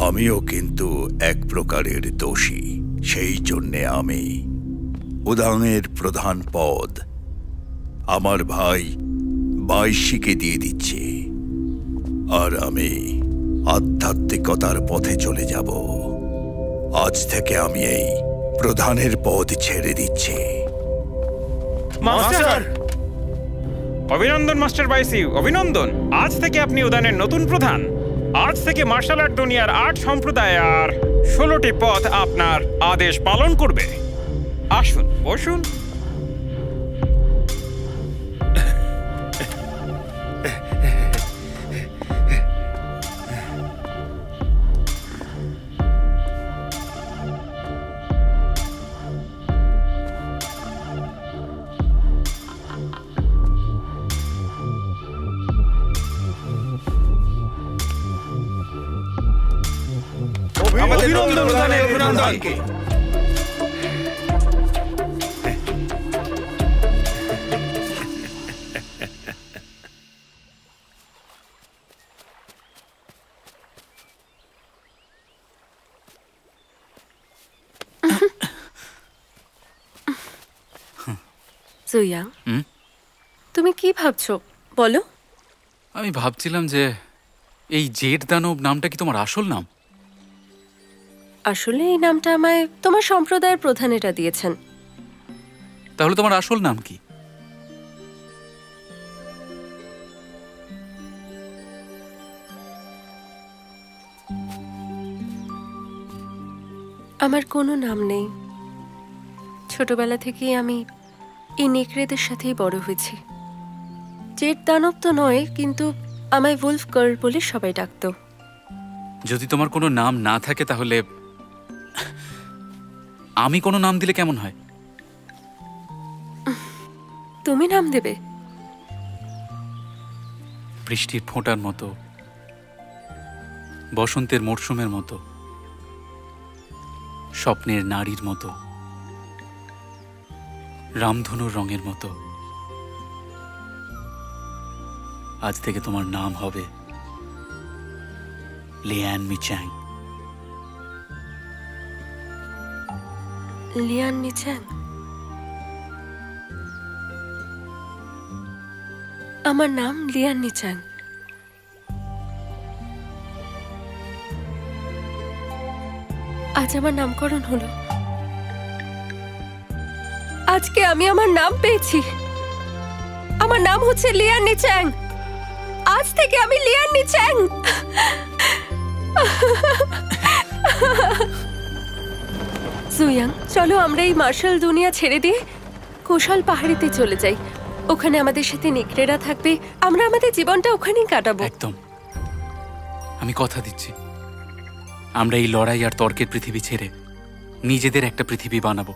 আমিও কিন্তু এক প্রকারের দোষী। সেই জন্যে আমি উদাংয়ের প্রধান পদ আমার ভাই বাইশিকে দিয়ে দিচ্ছি, আর আমি আধ্যাত্মিকতার পথে চলে যাব। আজ থেকে আমি এই প্রধানের পদ ছেড়ে দিচ্ছি। মাস্টার! অভিনন্দন মাস্টার বাইসি, অভিনন্দন। আজ থেকে আপনি উদানের নতুন প্রধান। আজ থেকে মার্শাল আর্ট দুনিয়ার ৮ সম্প্রদায় আর ১৬টি পথ আপনার আদেশ পালন করবে। আসুন, বসুন। অভিনন্দন প্রধানের অভিনন্দনকে। জুইয়াং, হুম? তুমি কি ভাবছো বলো? আমি ভাবছিলাম যে এই জেড দানব নামটা কি তোমার আসল নাম? আসলে এই নামটা আমায় তোমার সম্প্রদায়ের প্রধানেরা দিয়েছেন। তাহলে তোমার আসল নাম কি? আমার কোনো নাম নেই। ছোটবেলা থেকেই আমি এই নেকড়েদের সাথেই বড় হয়েছি। জেড দানব তো নয়, কিন্তু আমায় উলফ গার্ল বলে সবাই ডাকতো। যদি তোমার কোনো নাম না থাকে তাহলে আমি কোনো নাম দিলে কেমন হয়? তুমি নাম দেবে? বৃষ্টির ফোঁটার মতো, বসন্তের মরশুমের মতো, স্বপ্নের নারীর মতো, রামধনুর রঙের মতো। আজ থেকে তোমার নাম হবে লিয়ান মিচ্যাং। লিয়ান মিচ্যাং? আমার নাম লিয়ান মিচ্যাং। আজ আমার নামকরণ হলো। আজকে আমি আমার নাম পেয়েছি। আমার নাম হচ্ছে লিয়ান মিচ্যাং। আজ থেকে আমি লিয়ান মিচ্যাং। জুইয়াং, চলো আমরা এই মার্শাল দুনিয়া ছেড়ে দিয়ে কুশল পাহাড়িতে চলে যাই। ওখানে আমাদের সাথে নেকড়েরা থাকবে, আমরা আমাদের জীবনটা ওখানেই কাটাবো। একদম, আমি কথা দিচ্ছি, আমরা এই লড়াই আর তর্কের পৃথিবী ছেড়ে নিজেদের একটা পৃথিবী বানাবো।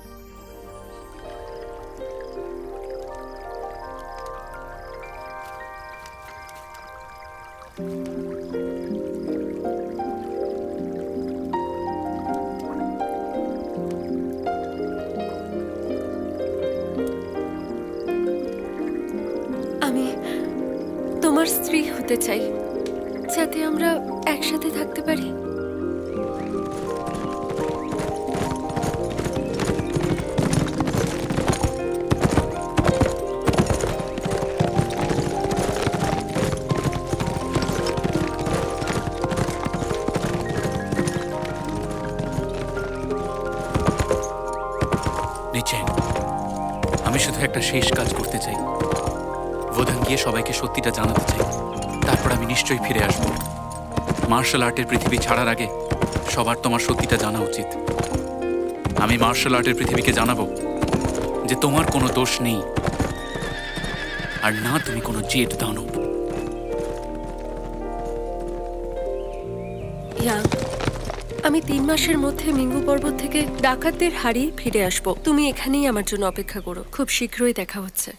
আমি তোমার স্ত্রী হতে চাই, যাতে আমরা একসাথে থাকতে পারি। নিচেন, আমি শুধু একটা শেষ কাজ করতে চাই। বোধান গিয়ে সবাইকে সত্যিটা জানাতে চাই, তারপর আমি নিশ্চয়ই ফিরে আসব। মার্শাল আর্টের পৃথিবী ছাড়ার আগে সবার তোমার সত্যিটা জানা উচিত। আমি মার্শাল আর্টের পৃথিবীকে জানাবো যে তোমার কোনো দোষ নেই, আর না তুমি কোনো জেড দানব। ইয়াং, আমি 3 মাসের মধ্যে মিঙ্গু পর্বত থেকে ডাকাতদের হারিয়ে ফিরে আসব। তুমি এখানেই আমার জন্য অপেক্ষা করো, খুব শীঘ্রই দেখা হচ্ছে।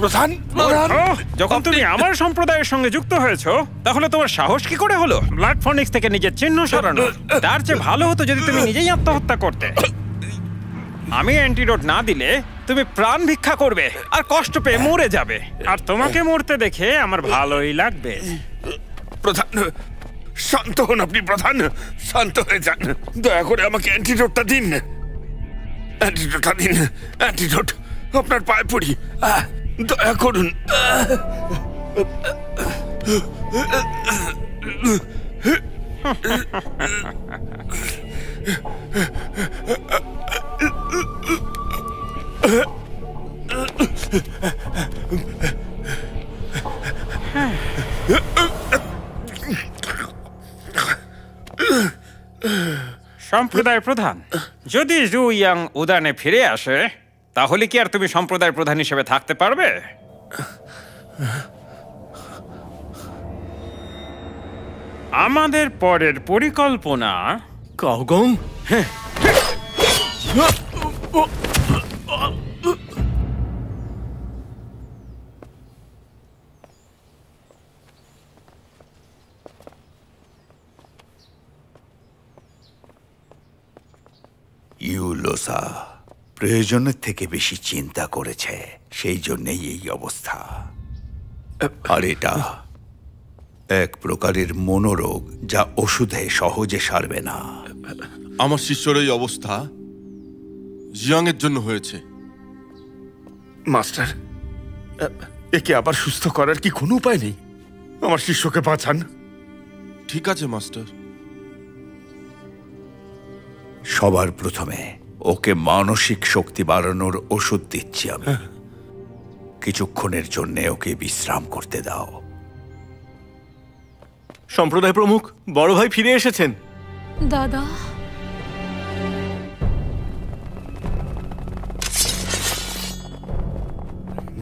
প্রধান যখন তুমি আমার সম্প্রদায়ের সঙ্গে যুক্ত হয়েছো তাহলে তোমার সাহস কি করে হলো ব্লাড ফনিক্স থেকে নিজের চিহ্ন সরানো? তার চেয়ে ভালো হতো যদি তুমি নিজেই আত্মহত্যা করতে। আমি অ্যান্টিডোট না দিলে তুমি প্রাণ ভিক্ষা করবে আর কষ্ট পেয়ে মরে যাবে, আর তোমাকে মরতে দেখে আমার ভালোই লাগবে। প্রধান, শান্ত হন আপনি। প্রধান, শান্ত হয়ে যান। দয়া করে আমাকে অ্যান্টিডোটটা দিন। অ্যান্টিডোটটা দিন। অ্যান্টিডোট, আপনার পায়ে পড়ি, দয়া করুন। সম্প্রদায় প্রধান, যদি জু ইয়াং উদানে ফিরে আসে তাহলে কি আর তুমি সম্প্রদায় প্রধান হিসেবে থাকতে পারবে? আমাদের পরের পরিকল্পনা কাওগং, হ্যাঁ, ইউলোসা প্রয়োজনের থেকে বেশি চিন্তা করেছে, সেই জন্যই এই অবস্থা। আর এটা এক প্রকারের মনোরোগ যা ওষুধে সহজে সারবে না। আমার শিষ্যর এই অবস্থা জিয়াং এর জন্য হয়েছে। মাস্টার, একে আবার সুস্থ করার কি কোনো উপায় নেই? আমার শিষ্যকে বাঁচান। ঠিক আছে মাস্টার। সবার প্রথমে ওকে মানসিক শক্তি বাড়ানোর ওষুধ দিচ্ছি আমি। কিছুক্ষণের জন্য ওকে বিশ্রাম করতে দাও। সম্প্রদায় প্রমুখ, বড় ভাই ফিরে এসেছেন। দাদা,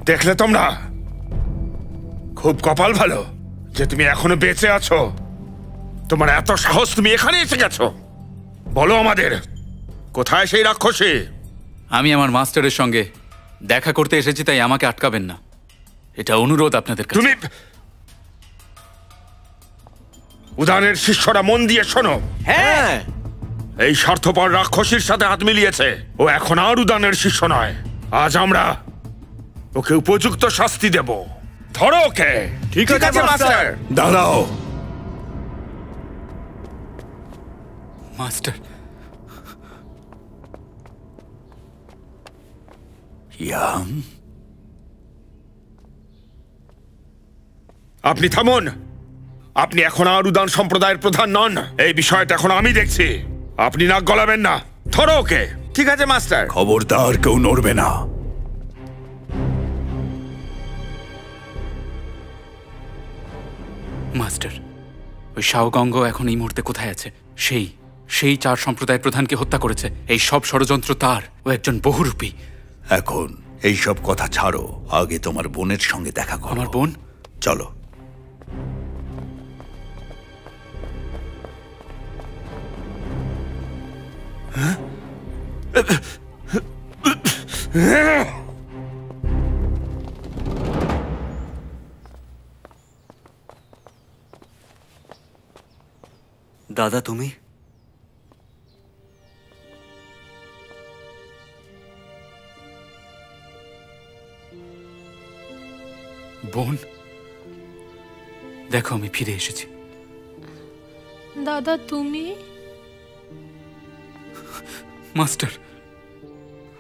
দেখলে তোমরা? খুব কপাল ভালো যে তুমি এখনো বেঁচে আছো। তোমার এত সাহস, তুমি এখানে এসে গেছো। বলো আমাদের, কোথায় সেই রাক্ষসী? আমি আমার মাস্টারের সঙ্গে দেখা করতে এসেছি, তাই আমাকে আটকাবেন না। এটা অনুরোধ আপনাদের কাছে। তুমি উদানের শিষ্যরা মন দিয়ে শোনো। হ্যাঁ, এই স্বার্থপর রাক্ষসীর সাথে হাত মিলিয়েছে। ও এখন আর উদানের শিষ্য নয়। আজ আমরা ওকে উপযুক্ত শাস্তি দেব। ধরো ওকে। ঠিক আছে মাস্টার। দাঁড়াও। মাস্টার, ইয়াং, আপনি থামুন। আপনি এখন আর উদান সম্প্রদায়ের প্রধান নন। এই বিষয়টা এখন আমি দেখছি। আপনি নাক গলাবেন না। ধরো ওকে। ঠিক আছে মাস্টার। খবরদার কেউ নড়বে না। মাস্টার, ওই শাওগঙ্গ এখন এই মুহূর্তে কোথায় আছে? সেই 4 সম্প্রদায়ের প্রধানকে হত্যা করেছে। এই সব ষড়যন্ত্র তার। ও একজন বহুরূপী। এখন এই সব কথা ছাড়ো, আগে তোমার বোনের সঙ্গে দেখা করো। আমার বোন? চলো। দাদা, তুমি? বোন, দেখো আমি ফিরে এসেছি। দাদা তুমি? মাস্টার,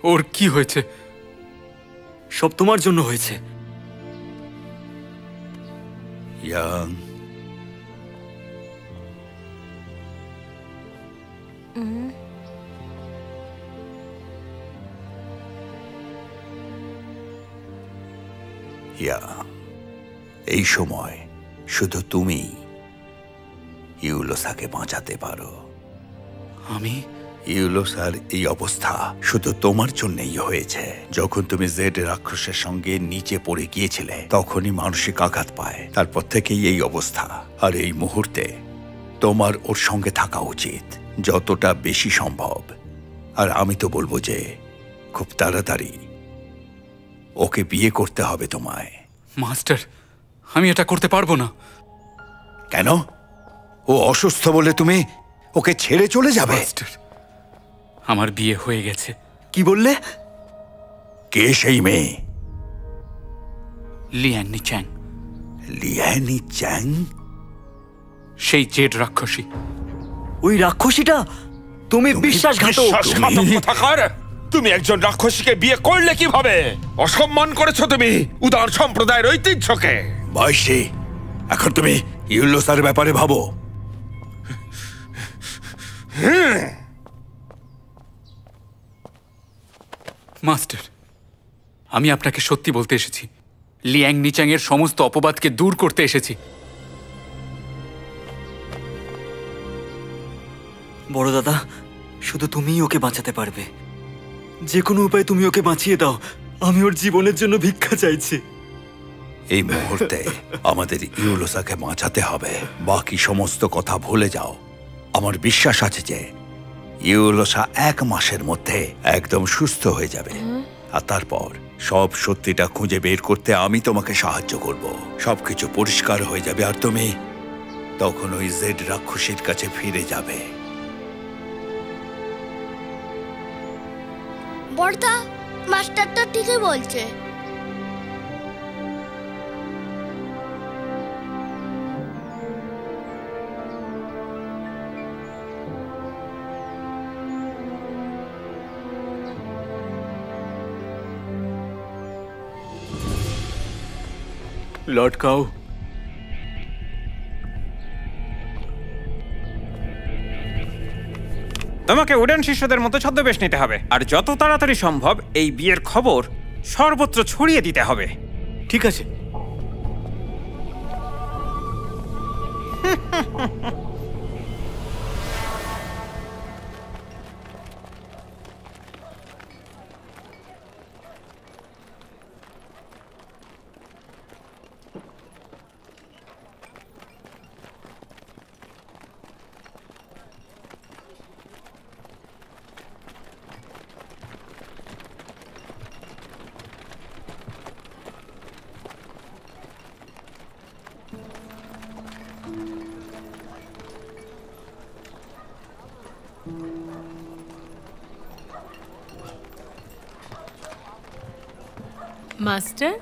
ওর কি হয়েছে? সব তোমার জন্য হয়েছে। ইয়াং, এই সময় শুধু তুমি ইউলোসাকে বাঁচাতে পারো। আমি? ইউলোসার এই অবস্থা শুধু তোমার জন্যই হয়েছে। যখন তুমি জেড রাক্ষসের সঙ্গে নিচে পড়ে গিয়েছিলে তখনই মানসিক আঘাত পায়। তারপর থেকেই এই অবস্থা। আর এই মুহূর্তে তোমার ওর সঙ্গে থাকা উচিত যতটা বেশি সম্ভব। আর আমি তো বলবো যে খুব তাড়াতাড়ি ওকে বিয়ে করতে হবে তোমায়। মাস্টার, আমি এটা করতে পারবো না। কেন? ও অসুস্থ বলে তুমি ওকে ছেড়ে চলে যাবে? মাস্টার, আমার বিয়ে হয়ে গেছে। কি বললে? কে সেই মেয়ে? লিয়াংনি চ্যাং। লিয়ানি চ্যাং? সেই জেড রাক্ষসী। ওই রাক্ষসীটা? তুমি বিশ্বাসঘাতক। বিশ্বাসঘাতক কোথাকার! তুমি একজন রাক্ষসীকে বিয়ে করলে কিভাবে? অসম্মান করেছো তুমি উদার সম্প্রদায়ের ঐতিহ্যকে। বয়সী, এখন তুমি ইউলোসার ব্যাপারে ভাবো। মাস্টার, আমি আপনাকে সত্যি বলতে এসেছি। লিয়াং নিচাং এর সমস্ত অপবাদকে দূর করতে এসেছি। বড় দাদা, শুধু তুমিই ওকে বাঁচাতে পারবে। যে কোনো উপায় তুমি ওকে বাঁচিয়ে দাও। আমি ওর জীবনের জন্য ভিক্ষা চাইছি। এই মুহূর্তে আমাদের ইউলোসাকে বাঁচাতে হবে। বাকি সমস্ত কথা ভুলে যাও। আমার বিশ্বাস আছে যে ইউলোসা 1 মাসের মধ্যে একদম সুস্থ হয়ে যাবে। আর তারপর সব সত্যিটা খুঁজে বের করতে আমি তোমাকে সাহায্য করব। সবকিছু পরিষ্কার হয়ে যাবে আর তুমি তখন ওই জেড রাক্ষসীর কাছে ফিরে যাবে। বড়দা, মাস্টার তো ঠিকই বলছে। লর্ড কাউ, তোমাকে উডেন শিষ্যদের মতো ছদ্মবেশ নিতে হবে, আর যত তাড়াতাড়ি সম্ভব এই বিয়ের খবর সর্বত্র ছড়িয়ে দিতে হবে। ঠিক আছে। মাস্টার,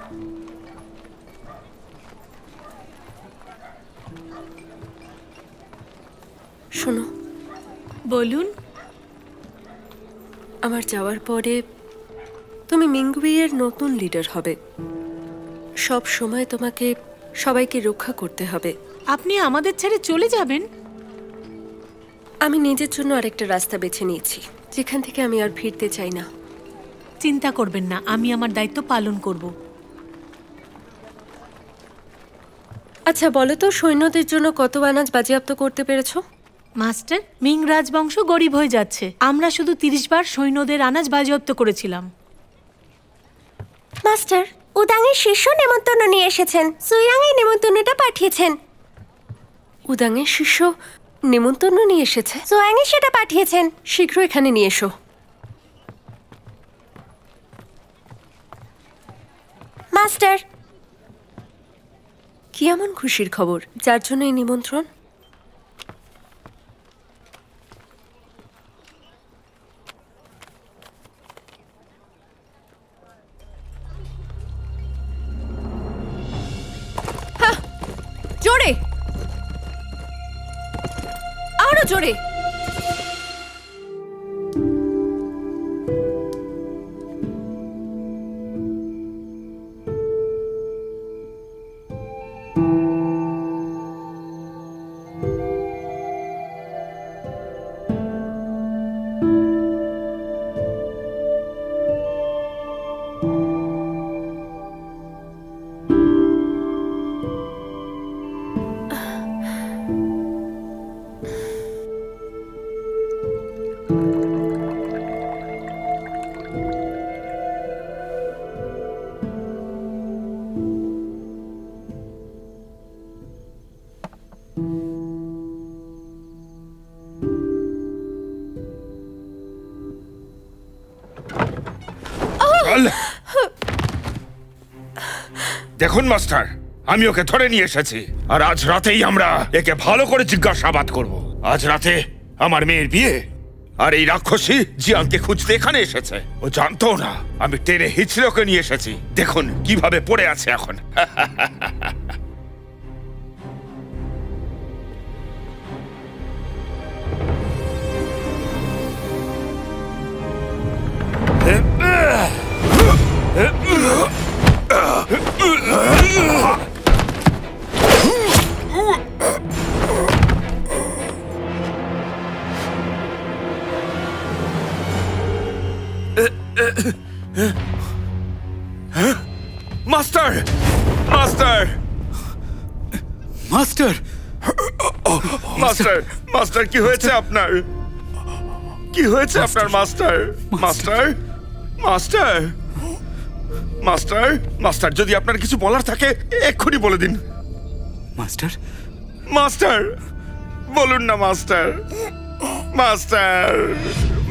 শোনো, বলুন। আমার যাওয়ার পরে তুমি মিংগুইয়ের নতুন লিডার হবে। সব সময় তোমাকে সবাইকে রক্ষা করতে হবে। আপনি আমাদের ছেড়ে চলে যাবেন? আমি নিজের জন্য আরেকটা রাস্তা বেছে নিয়েছি, যেখান থেকে আমি আর ফিরতে চাই না। চিন্তা করবেন না, আমি আমার দায়িত্ব পালন করব। আচ্ছা বলো তো, সৈন্যদের জন্য কত আনাজ বাজেয়াপ্ত করতে পেরেছো? মাস্টার, মিং রাজবংশ গরিব হয়ে যাচ্ছে। আমরা শুধু 30 বার সৈন্যদের আনাজ বাজেয়াপ্ত করেছিলাম। মাস্টার, উদাংয়ের শিষ্য নেমন্তন্ন নিয়ে এসেছেন। সুয়াং এই নেমন্তন্নটা পাঠিয়েছেন। উদাংয়ের শিষ্য নেমন্তন্ন নিয়ে এসেছে? সুয়াং সেটা পাঠিয়েছেন। শীঘ্র এখানে নিয়ে এসো। মাস্টার, কি এমন খুশির খবর যার জন্য এই নিমন্ত্রণ? জোরে, আরো জোরে। দেখুন মাস্টার, আমি ওকে ধরে নিয়ে এসেছি, আর আজ রাতেই আমরা একে ভালো করে জিজ্ঞাসাবাদ করব। আজ রাতে আমার মেয়ের বিয়ে, আর এই রাক্ষসী জিয়াংকে খুঁজতে এখানে এসেছে। ও জানতো না আমি টেনে হিচড়ে ওকে নিয়ে এসেছি। দেখুন কিভাবে পড়ে আছে এখন। Master, master, master, master, master, কি হয়েছে আপনার? কি হয়েছে আপনার master? Master, master, master, master, যদি আপনার কিছু বলার থাকে এক্ষুনি বলে দিন। মাস্টার, মাস্টার, বলুন না master. Master,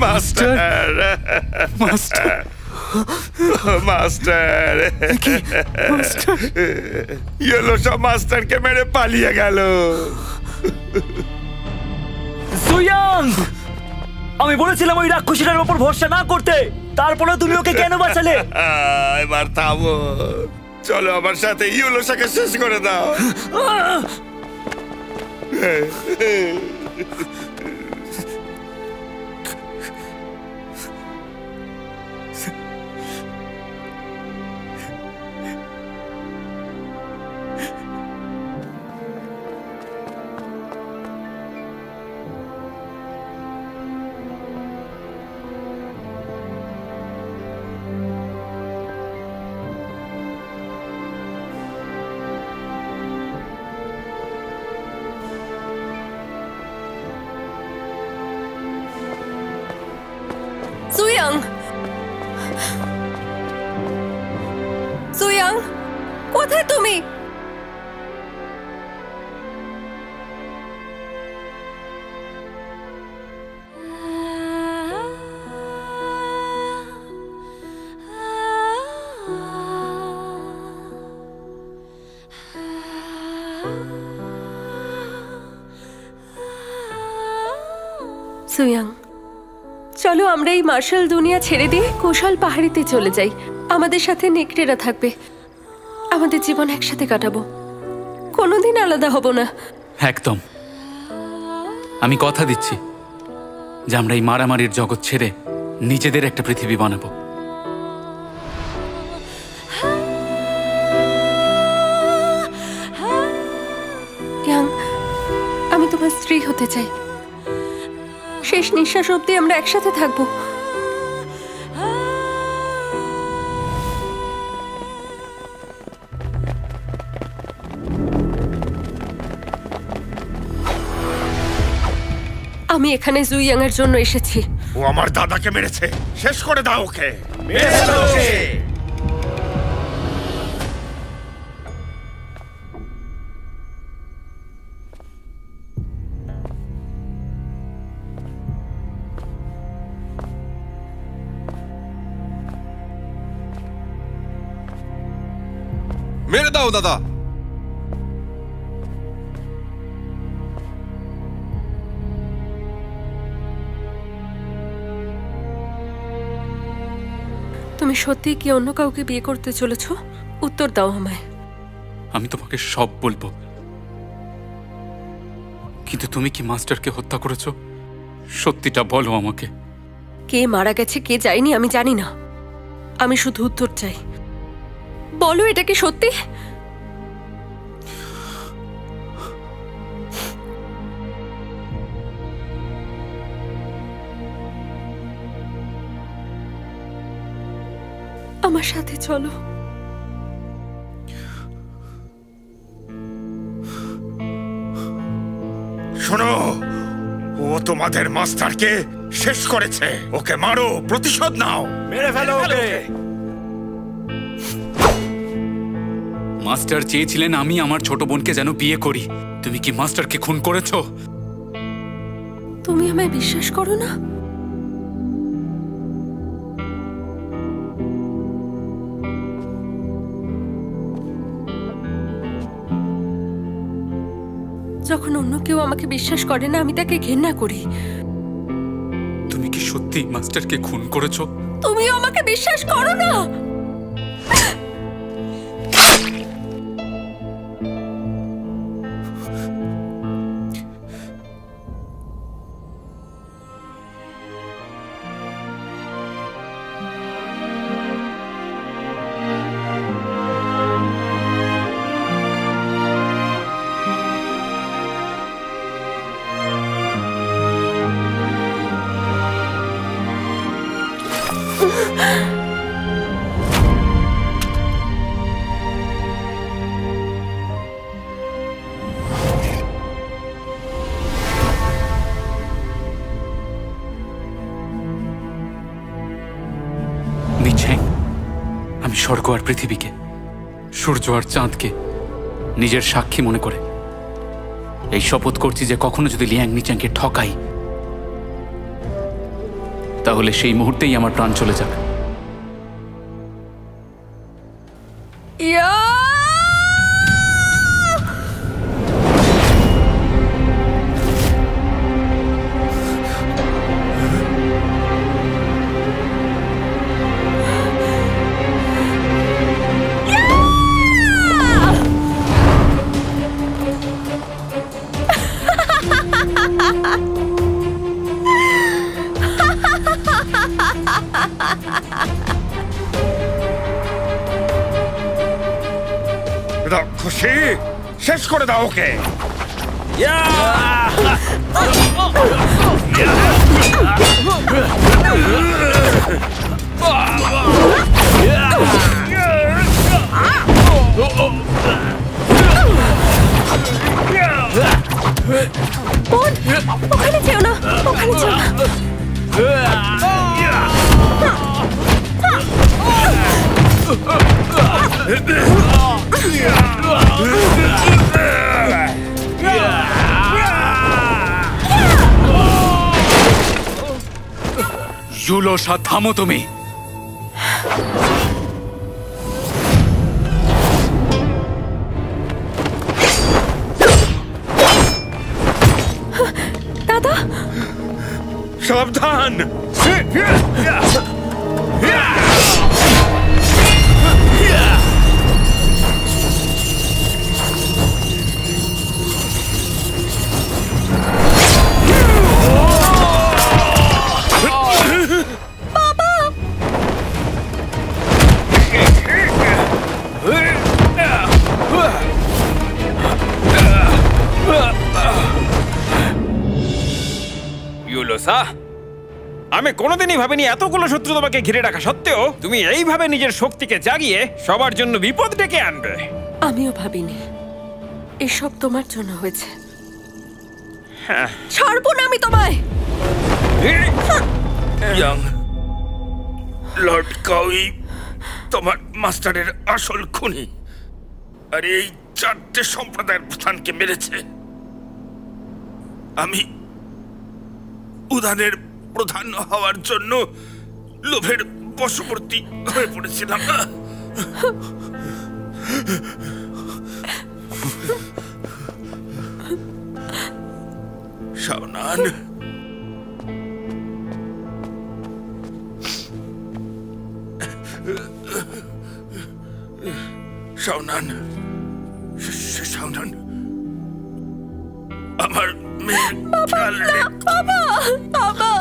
master, master, master, yellow সব মাস্টারকে মেরে পালিয়ে গেল। সুয়াং, আমি বলেছিলাম ওই রাক্ষসীটার উপর ভরসা না করতে, তারপরে তুমি ওকে কেন বাঁচালে? এবার থামো, চলো আমার সাথে ইউলোসাকে শেষ করে দাও। সুয়াং, সুয়াং, কোথায় তুমি? সুয়াং, চলো আমরা এই মার্শাল দুনিয়া ছেড়ে দিয়ে কুশল পাহাড়িতে চলে যাই। আমাদের সাথে নেকড়েরা থাকবে, আমাদের জীবন একসাথে কাটাবো, কোনোদিন আলাদা হব না। একদম। আমি কথা দিচ্ছি যে আমরা এই মারামারির জগৎ ছেড়ে নিজেদের একটা পৃথিবী বানাবো। ইয়াং, আমি তোমার স্ত্রী হতে চাই। শেষ নিঃশ্বাস অবধি আমরা একসাথে থাকবো। আমি এখানে জুইয়াং এর জন্য এসেছি। ও আমার দাদাকে মেরেছে, শেষ করে দাও ওকে, মেরে ফেলো ওকে। মেরে দাও দাদা। তুমি সত্যি কি অন্য কাউকে বিয়ে করতে চলেছো? উত্তর দাও আমায়। আমি তোমাকে সব বলবো, কিন্তু তুমি কি মাস্টারকে হত্যা করেছো? সত্যিটা বলো আমাকে। কে মারা গেছে কে যায়নি আমি জানি না, আমি শুধু উত্তর চাই। বলো, এটা কি সত্যি? আমার সাথে চলো। শোনো, ও তোমাদের মাস্টারকে শেষ করেছে। ওকে মারো, প্রতিশোধ নাও, মেরে ফেলো ওকে। মাস্টার চেয়েছিলেন আমি আমার ছোট বোনকে যেন বিয়ে করি। তুমি কি মাস্টারকে খুন করেছো? তুমি আমায় বিশ্বাস করো না? যখন অন্য কেউ আমাকে বিশ্বাস করে না আমি তাকে ঘৃণা করি। তুমি কি সত্যি মাস্টারকে খুন করেছো? তুমিও আমাকে বিশ্বাস করো না? আমি স্বর্গ আর পৃথিবীকে, সূর্য আর চাঁদকে নিজের সাক্ষী মনে করে এই শপথ করছি যে কখনো যদি লিয়াং নিচাংকে ঠকাই তাহলে সেই মুহূর্তেই আমার প্রাণ চলে যাবে। রাক্ষসী, শেষ করে দাও ওকে। ওখানে যেও না, ওখানে যেও না। ইউলোসা, থামো তুমি। দাদা, সাবধান। আমি কোনোদিনই ভাবিনি এতগুলো শত্রু তোমাকে ঘিরে রাখা সত্ত্বেও তুমি এইভাবে নিজের শক্তিকে জাগিয়ে সবার জন্য বিপদ ডেকে আনবে। আমিও ভাবিনি এসব তোমার জন্য হয়েছে। ছাড়বো না আমি তোমায়। লর্ড কাউই তোমার মাস্টারের আসল খুনি, আর এই 4টে সম্প্রদায়ের প্রধানকে মেরেছে। আমি উদানের প্রধান হওয়ার জন্য লোভের বশবর্তী হয়ে পড়েছিলাম। শাওনান, শাওনান, শাওনান, আমার মেয়ে। বাবা, বাবা,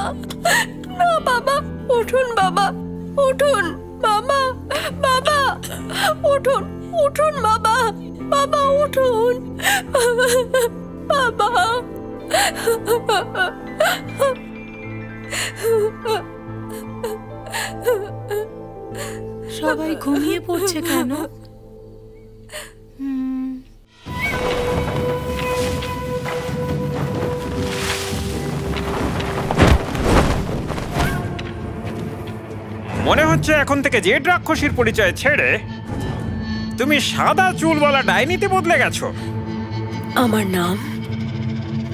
না বাবা, উঠুন বাবা, উঠুন বাবা, বাবা, উঠুন, উঠুন বাবা, বাবা, উঠুন বাবা। সবাই ঘুমিয়ে পড়ছে কেন? মনে হচ্ছে এখন থেকে জেড রাক্ষসীর পরিচয় ছেড়ে তুমি সাদা চুলওয়ালা ডাইনিতে বদলে গেছো। আমার নাম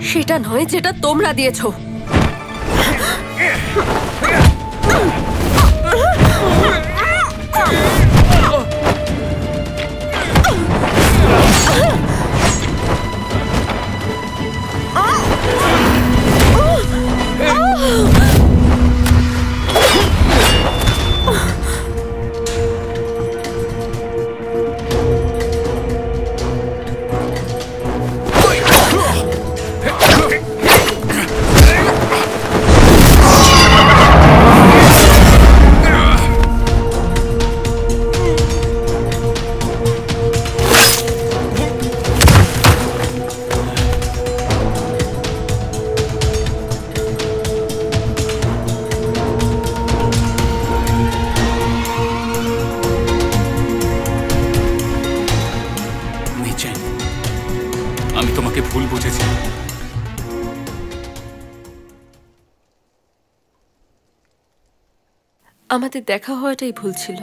সেটা নয় যেটা তোমরা দিয়েছো। বুঝেছি। আমাদের দেখা হওয়াটাই ভুল ছিল,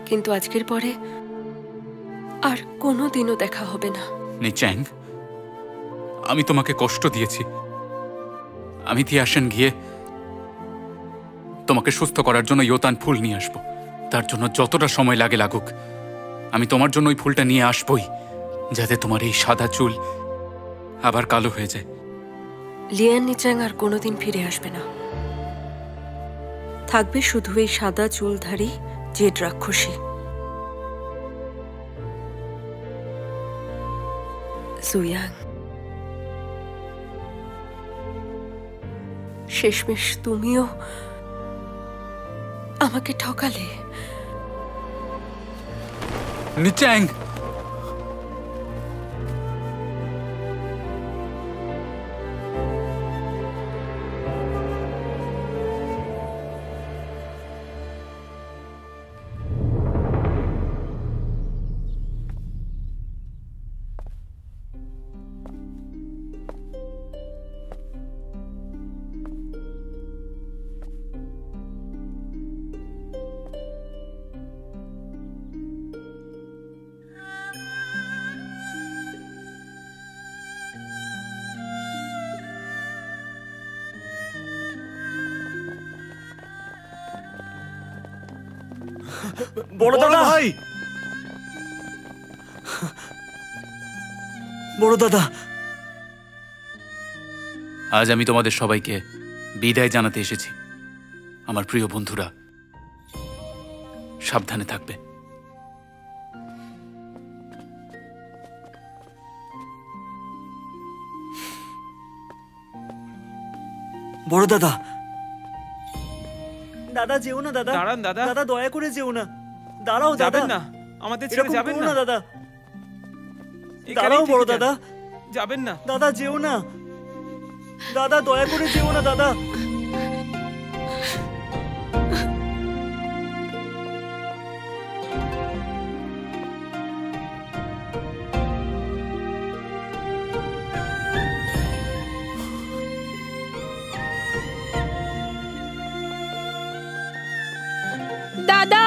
কিন্তু আজকের পরে আর কোনোদিনও দেখা হবে না। নিচ্যাং, আমি তোমাকে কষ্ট দিয়েছি। আমি তিয়াসেন গিয়ে তোমাকে সুস্থ করার জন্য ইয়োতান ফুল নিয়ে আসবো। তার জন্য যতটা সময় লাগে লাগুক, আমি তোমার জন্য ওই ফুলটা নিয়ে আসবই, যাতে তোমার এই সাদা চুল আবার কালো হয়ে যায়। লিয়ান নিচ্যাং আর কোনোদিন ফিরে আসবে না। থাকবে শুধু এই সাদা চুলধারী জেড রাক্ষসী সুয়াং। শেষমেশ তুমিও আমাকে ঠকালে। নিচ্যাং, বড় দাদা, ভাই, বড় দাদা, আজ আমি তোমাদের সবাইকে বিদায় জানাতে এসেছি। আমার প্রিয় বন্ধুরা, সাবধানে থাকবে। বড় দাদা, দাদা যেও না দাদা। দাঁড়ান দাদা। দাদা দয়া করে যেও না। দাঁড়াও দাদা। যাবেন না, আমাদের ছেড়ে এরকম যাবেন করো না। না দাদা। এখানেই দাঁড়াও থেকে বড় যান। দাদা। যাবেন না। দাদা যেও না। দাদা দয়া করে যেও না দাদা। দাদা,